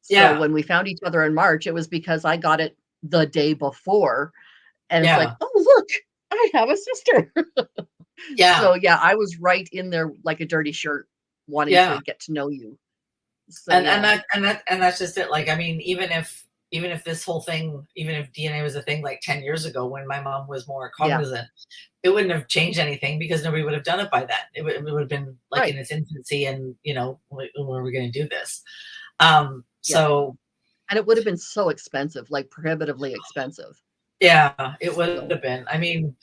So yeah, when we found each other in March, it was because I got it the day before, and it's like, yeah, "Oh, look, I have a sister." yeah, So, yeah, I was right in there like a dirty shirt wanting to yeah. get to know you. So, And yeah. that's just it. Like, I mean, even if this whole thing, even if DNA was a thing like 10 years ago when my mom was more Yeah, cognizant, it wouldn't have changed anything because nobody would have done it by then. It would have been like in right. its infancy, and when are we going to do this? Yeah, So and it would have been so expensive, like prohibitively expensive. yeah, it would So, have been. I mean,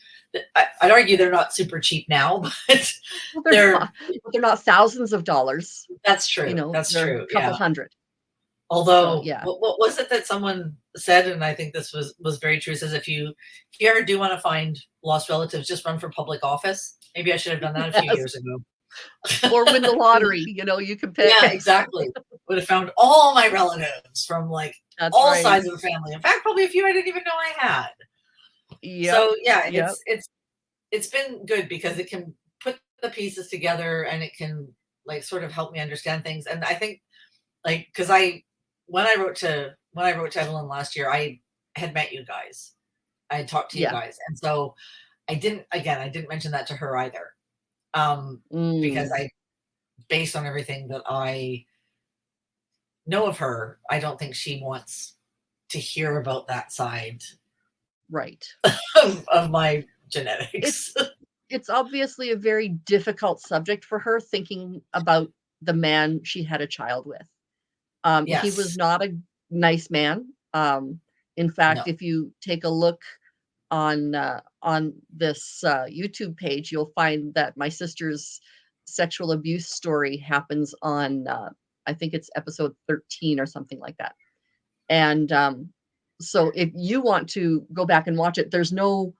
I'd argue they're not super cheap now, but well, they're they're not, but they're not thousands of dollars, that's true. That's they're true. a couple Yeah. hundred. So, Although, yeah. what was it that someone said, and I think this was very true, says if you ever do wanna find lost relatives, just run for public office. Maybe I should have done that a few Yes, years ago. or win the lottery, you can Yeah, pick. exactly. Would have found all my relatives from, like, That's all right. sides of the family. In fact, probably a few I didn't even know I had. Yep, So, yeah, yep, it's been good because it can put the pieces together, and it can, like, sort of help me understand things, and I think, like, because when I wrote to Evelyn last year, I had met you guys. I had talked to you yeah. guys, and so I didn't mention that to her either, um, because Mm, I based on everything that I know of her, I don't think she wants to hear about that side right. of my genetics. It's it's obviously a very difficult subject for her thinking about the man she had a child with. He was Yes. not a nice man. In fact, No. if you take a look on this YouTube page, you'll find that my sister's sexual abuse story happens on I think it's episode 13 or something like that. And so if you want to go back and watch it, there's no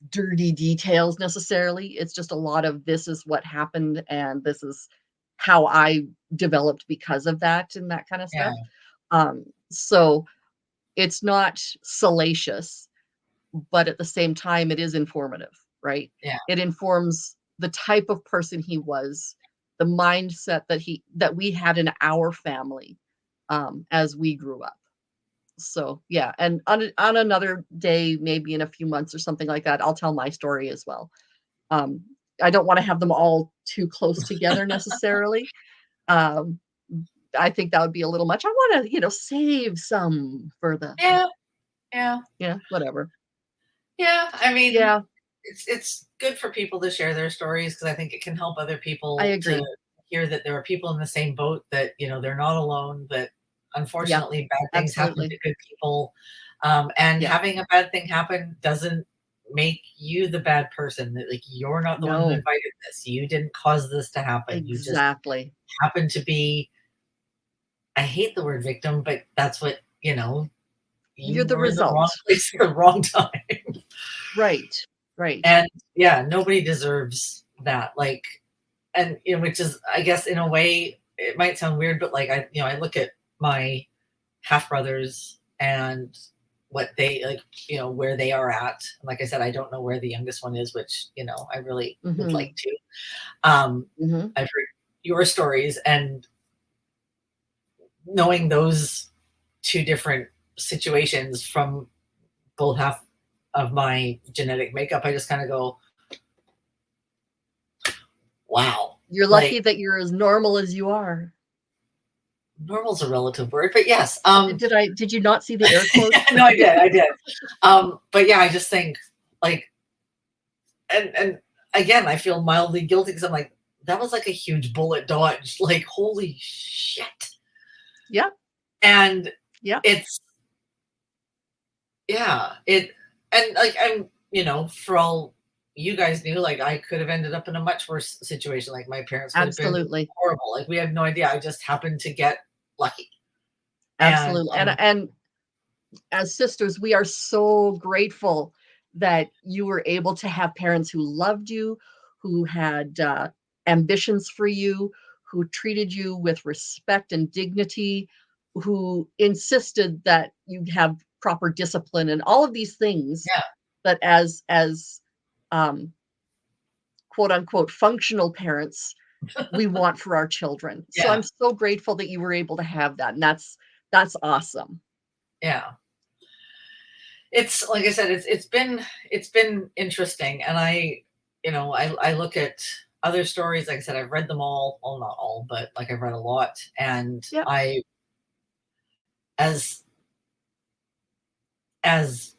dirty details necessarily. It's just a lot of this is what happened and this is how I developed because of that and that kind of Yeah, stuff. So it's not salacious, but at the same time, it is informative, right? yeah, It informs the type of person he was, the mindset that we had in our family as we grew up. So yeah, and on another day, maybe in a few months or something like that, I'll tell my story as well. Um, I don't want to have them all too close together necessarily. Um, I think that would be a little much. I want to, save some for the, yeah, yeah, whatever. yeah. I mean, Yeah, it's good for people to share their stories because I think it can help other I people to agree. hear that there are people in the same boat, that they're not alone, that Yeah, unfortunately bad things happen absolutely. to good people, and Yeah. having a bad thing happen doesn't make you the bad person. That, like, you're not the one who No, invited this. You didn't cause this to happen. You just exactly. happen to be, I hate the word victim, but that's what, you You're the were in the wrong result. place at the wrong time. Right. Right. And yeah, nobody deserves that. Like, and which is, I guess, in a way, it might sound weird, but like, I look at my half brothers and what they like, where they are at. And like I said, I don't know where the youngest one is, which, I really would Mhm. like to. Um, Mhm. I've heard your stories, and knowing those two different situations from both half of my genetic makeup, I just kind of go, wow. You're lucky Like, that you're as normal as you are. normal's a relative word, but yes. Did you not see the air quotes? No, I did. But yeah, I just think, like, and again, I feel mildly guilty because I'm like, that was like a huge bullet dodge. Like, holy shit. Yeah, And yeah, it's, yeah, and like, for all you guys knew, like, I could have ended up in a much worse situation. Like, my parents could have been absolutely, horrible. Like, we have no idea. I just happened to get lucky. And absolutely, and as sisters, we are so grateful that you were able to have parents who loved you, who had ambitions for you, who treated you with respect and dignity, who insisted that you have proper discipline and all of these things Yeah. that as um, quote unquote functional parents we want for our children. So Yeah. I'm so grateful that you were able to have that, and that's awesome. Yeah. It's like I said, it's been interesting, and I look at other stories. Like I said, I've read them all. Well, not all, but like I've read a lot, and Yep. I as as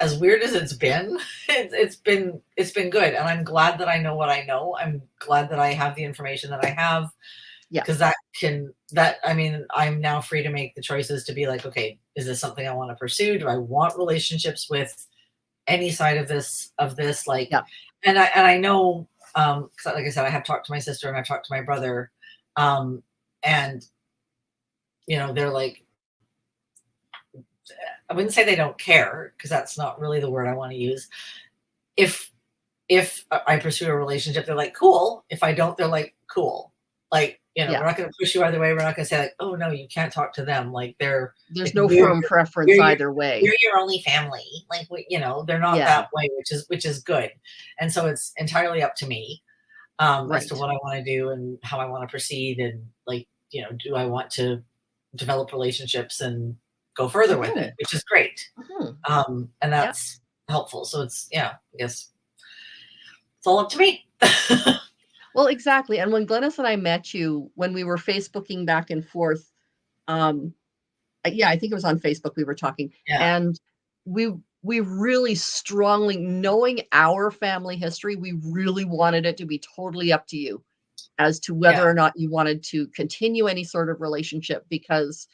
as weird as it's been, it's been good, and I'm glad that I know what I know. I'm glad that I have the information that I have, because Yes. I mean, I'm now free to make the choices to be like, okay, is this something I want to pursue? Do I want relationships with any side of this, like, Yeah. and I know, 'cause like I said, I have talked to my sister and I've talked to my brother, um and they're like, I wouldn't say they don't care, because that's not really the word I want to use. If I pursue a relationship, they're like, cool. If I don't, they're like, cool. Like, we're Yeah. not going to push you either way. We're not going to say like, oh no, you can't talk to them. Like, they're There's like, no we're firm preference we're your either way. we're your only family. Like, they're not Yeah. that way, which is good. And so it's entirely up to me, as to Right. what I want to do and how I want to proceed, and like, do I want to develop relationships and go further with it, Mhm. which is great. Mhm. And Yep. that's helpful. So it's, yeah, I guess it's all up to me. Well, exactly, and when Glennis and I met you, when we were Facebooking back and forth, um, yeah, I think it was on Facebook we were talking, Yeah, and we we really strongly knowing our family history, we really wanted it to be totally up to you as to yeah. whether or not you wanted to continue any sort of relationship because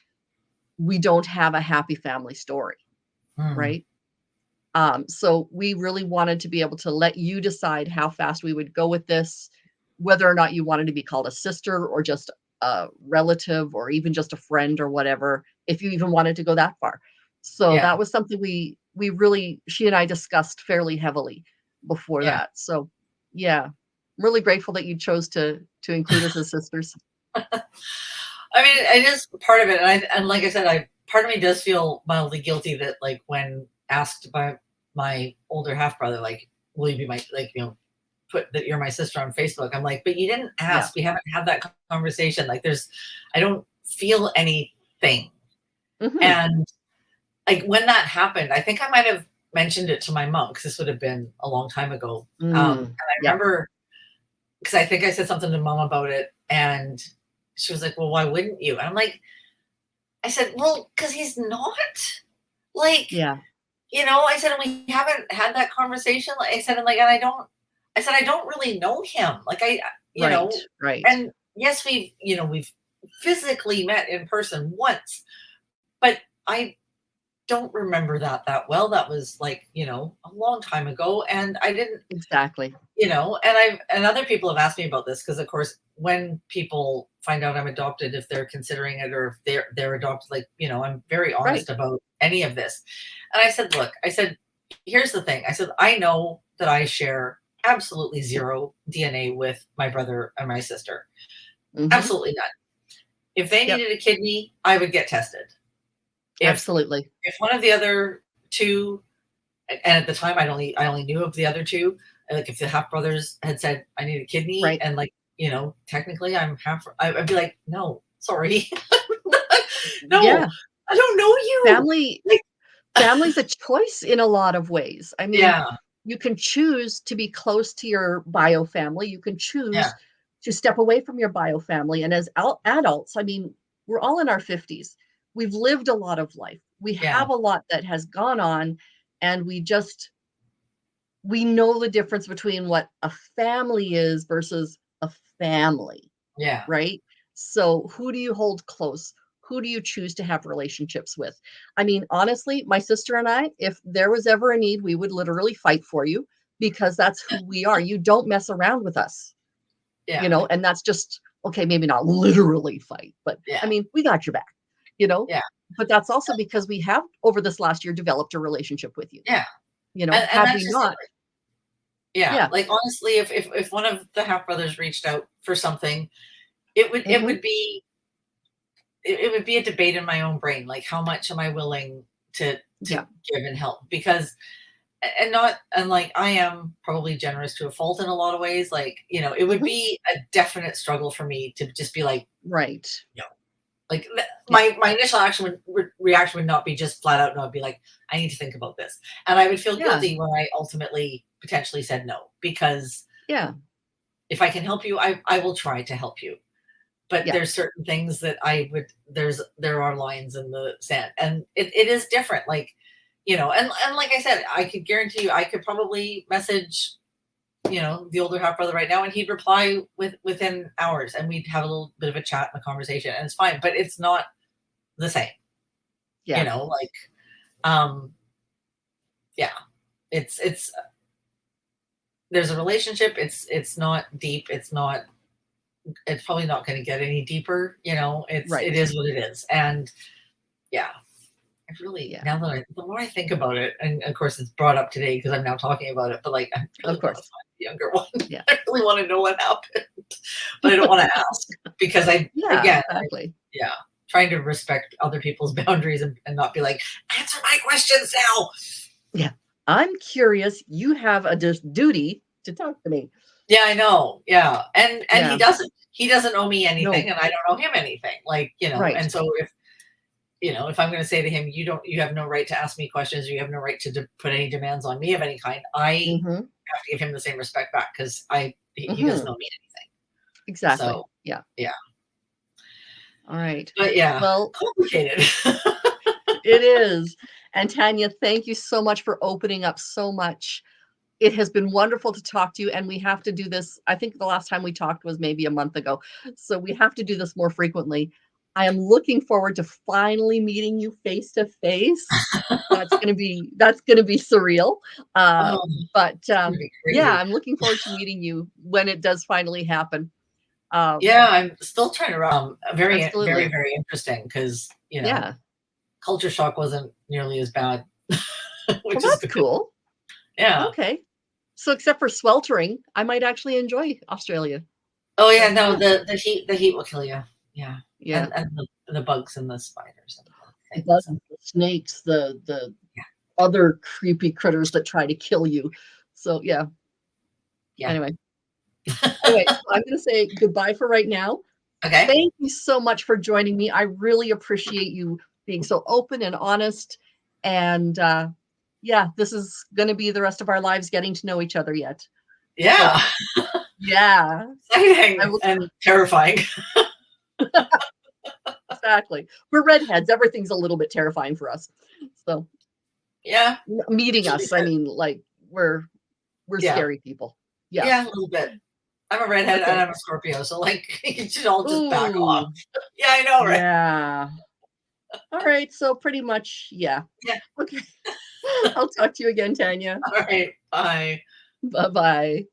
we don't have a happy family story, Mm, right? So we really wanted to be able to let you decide how fast we would go with this, whether or not you wanted to be called a sister or just a relative or even just a friend or whatever, if you even wanted to go that far. So yeah, that was something we really she and I discussed fairly heavily before yeah. that. So yeah, I'm really grateful that you chose to include us as sisters. I mean, it is part of it, and like I said, I part of me does feel mildly guilty that, like, when asked by my older half brother, like, "Will you be my, like, put that you're my sister on Facebook?" I'm like, "But you didn't Yeah. ask. We haven't had that conversation. Like, I don't feel anything." Mhm. And like, when that happened, I think I might have mentioned it to my mom, because this would have been a long time ago. And Mm. I Yep. remember, because I think I said something to mom about it, and she was like, "Well, why wouldn't you?" And I'm like, I said, "Well, because he's not. Like, Yeah. I said, and we haven't had that conversation." Like I said, and I said, I don't really know him. Like, you Right. know, Right. and yes, we've physically met in person once, but I don't remember that well. That was like, a long time ago. And I didn't, Exactly. and other people have asked me about this, because of course, when people find out I'm adopted, if they're considering it, or if they're adopted, like, I'm very honest Right. about any of this. And I said, look, I said, here's the thing. I said, I know that I share absolutely zero DNA with my brother and my sister. Mhm. Absolutely none. If they Yep. needed a kidney, I would get tested. If Absolutely. one of the other two, and at the time I only knew of the other two, like, if the half brothers had said I need a kidney, Right. and like, technically I'm half, I'd be like, no, sorry. No, Yeah. I don't know you. Family Like, family's a choice in a lot of ways. I mean, yeah, you can choose to be close to your bio family. You can yeah, choose to step away from your bio family. And as adults, I mean, we're all in our 50s. We've lived a lot of life. We yeah, have a lot that has gone on, and we know the difference between what a family is versus a family. yeah, Right? So who do you hold close? Who do you choose to have relationships with? I mean, honestly, my sister and I, if there was ever a need, we would literally fight for you because that's who we are. You don't mess around with us, yeah, and that's just okay, maybe not literally fight, but I yeah, mean, we got your back, you know? yeah, But that's also because we have over this last year developed a relationship with you. yeah. And Had we that's just it. not, Like, yeah, yeah, like, honestly, if one of the half brothers reached out for something, it Mhm. would be it would be a debate in my own brain, like how much am I willing to Yeah. give and help? Because and not and like I am probably generous to a fault in a lot of ways. Like, it would Mhm. be a definite struggle for me to just be like, Right. no. Like Yeah. my initial reaction would not be just flat out no, I'd be like, I need to think about this. And I would feel Yeah. guilty when I ultimately potentially said no, because Yeah. if I can help you, I will try to help you. But Yeah. there's certain things that there are lines in the sand, and it is different. Like, and like I said, I could guarantee you I could probably message, the older half brother right now, and he'd reply within hours, and we'd have a little bit of a chat and a conversation, and it's fine, but it's not the same, Yeah. like, um yeah, it's there's a relationship, it's not deep, it's probably not going to get any deeper, it Right. is what it is. And yeah, I really, Yeah. now that the more I think about it, and of course it's brought up today because I'm now talking about it, but like I Of really want to course. find the younger one. Yeah. I really want to know what happened, but I don't want to ask because Yeah, again, exactly. yeah, trying to respect other people's boundaries, and not be like, answer my questions now. Yeah. I'm curious, you have a duty to talk to me. Yeah, I know. Yeah. And Yeah. he doesn't owe me anything, No. and I don't owe him anything. Like, Right. and so if I'm going to say to him, you have no right to ask me questions, or you have no right to put any demands on me of any kind, I Mhm. have to give him the same respect back because he doesn't Mhm. owe me anything. Exactly. So Yeah. yeah, All right. but yeah, Well, complicated. it is. And Tanya, thank you so much for opening up so much. It has been wonderful to talk to you, and we have to do this. I think the last time we talked was maybe a month ago. So we have to do this more frequently. I am looking forward to finally meeting you face to face. That's gonna be surreal. Uh, Oh, but it's gonna be yeah, crazy. I'm looking forward to meeting you when it does finally happen. Um, Yeah, I'm still trying to very, very, absolutely. very interesting because Yeah. culture shock wasn't nearly as bad, Well, which is that's good. cool. Yeah. Okay. So except for sweltering, I might actually enjoy Australia. Oh yeah, So no, yeah. the heat will kill you. Yeah, Yeah. and the bugs and the spiders and the The things. bugs, the snakes, the Yeah, other creepy critters that try to kill you. So, yeah, yeah. anyway. Anyway, so I'm gonna say goodbye for right now. Okay. Thank you so much for joining me. I really appreciate you being so open and honest, and, yeah, this is gonna be the rest of our lives getting to know each other yet. So, Yeah, yeah, I exciting will and terrifying. exactly. We're redheads, everything's a little bit terrifying for us. So, Yeah, meeting which will be us, I good. mean, like, we're Yeah, scary people. Yeah. yeah, a little bit. I'm a redhead and Okay. I'm a Scorpio, so like you should all just back off. Ooh, Yeah, I know, right? yeah. All right, so pretty much, yeah. Yeah. Okay. I'll talk to you again, Tanya. All right. Bye. Bye-bye.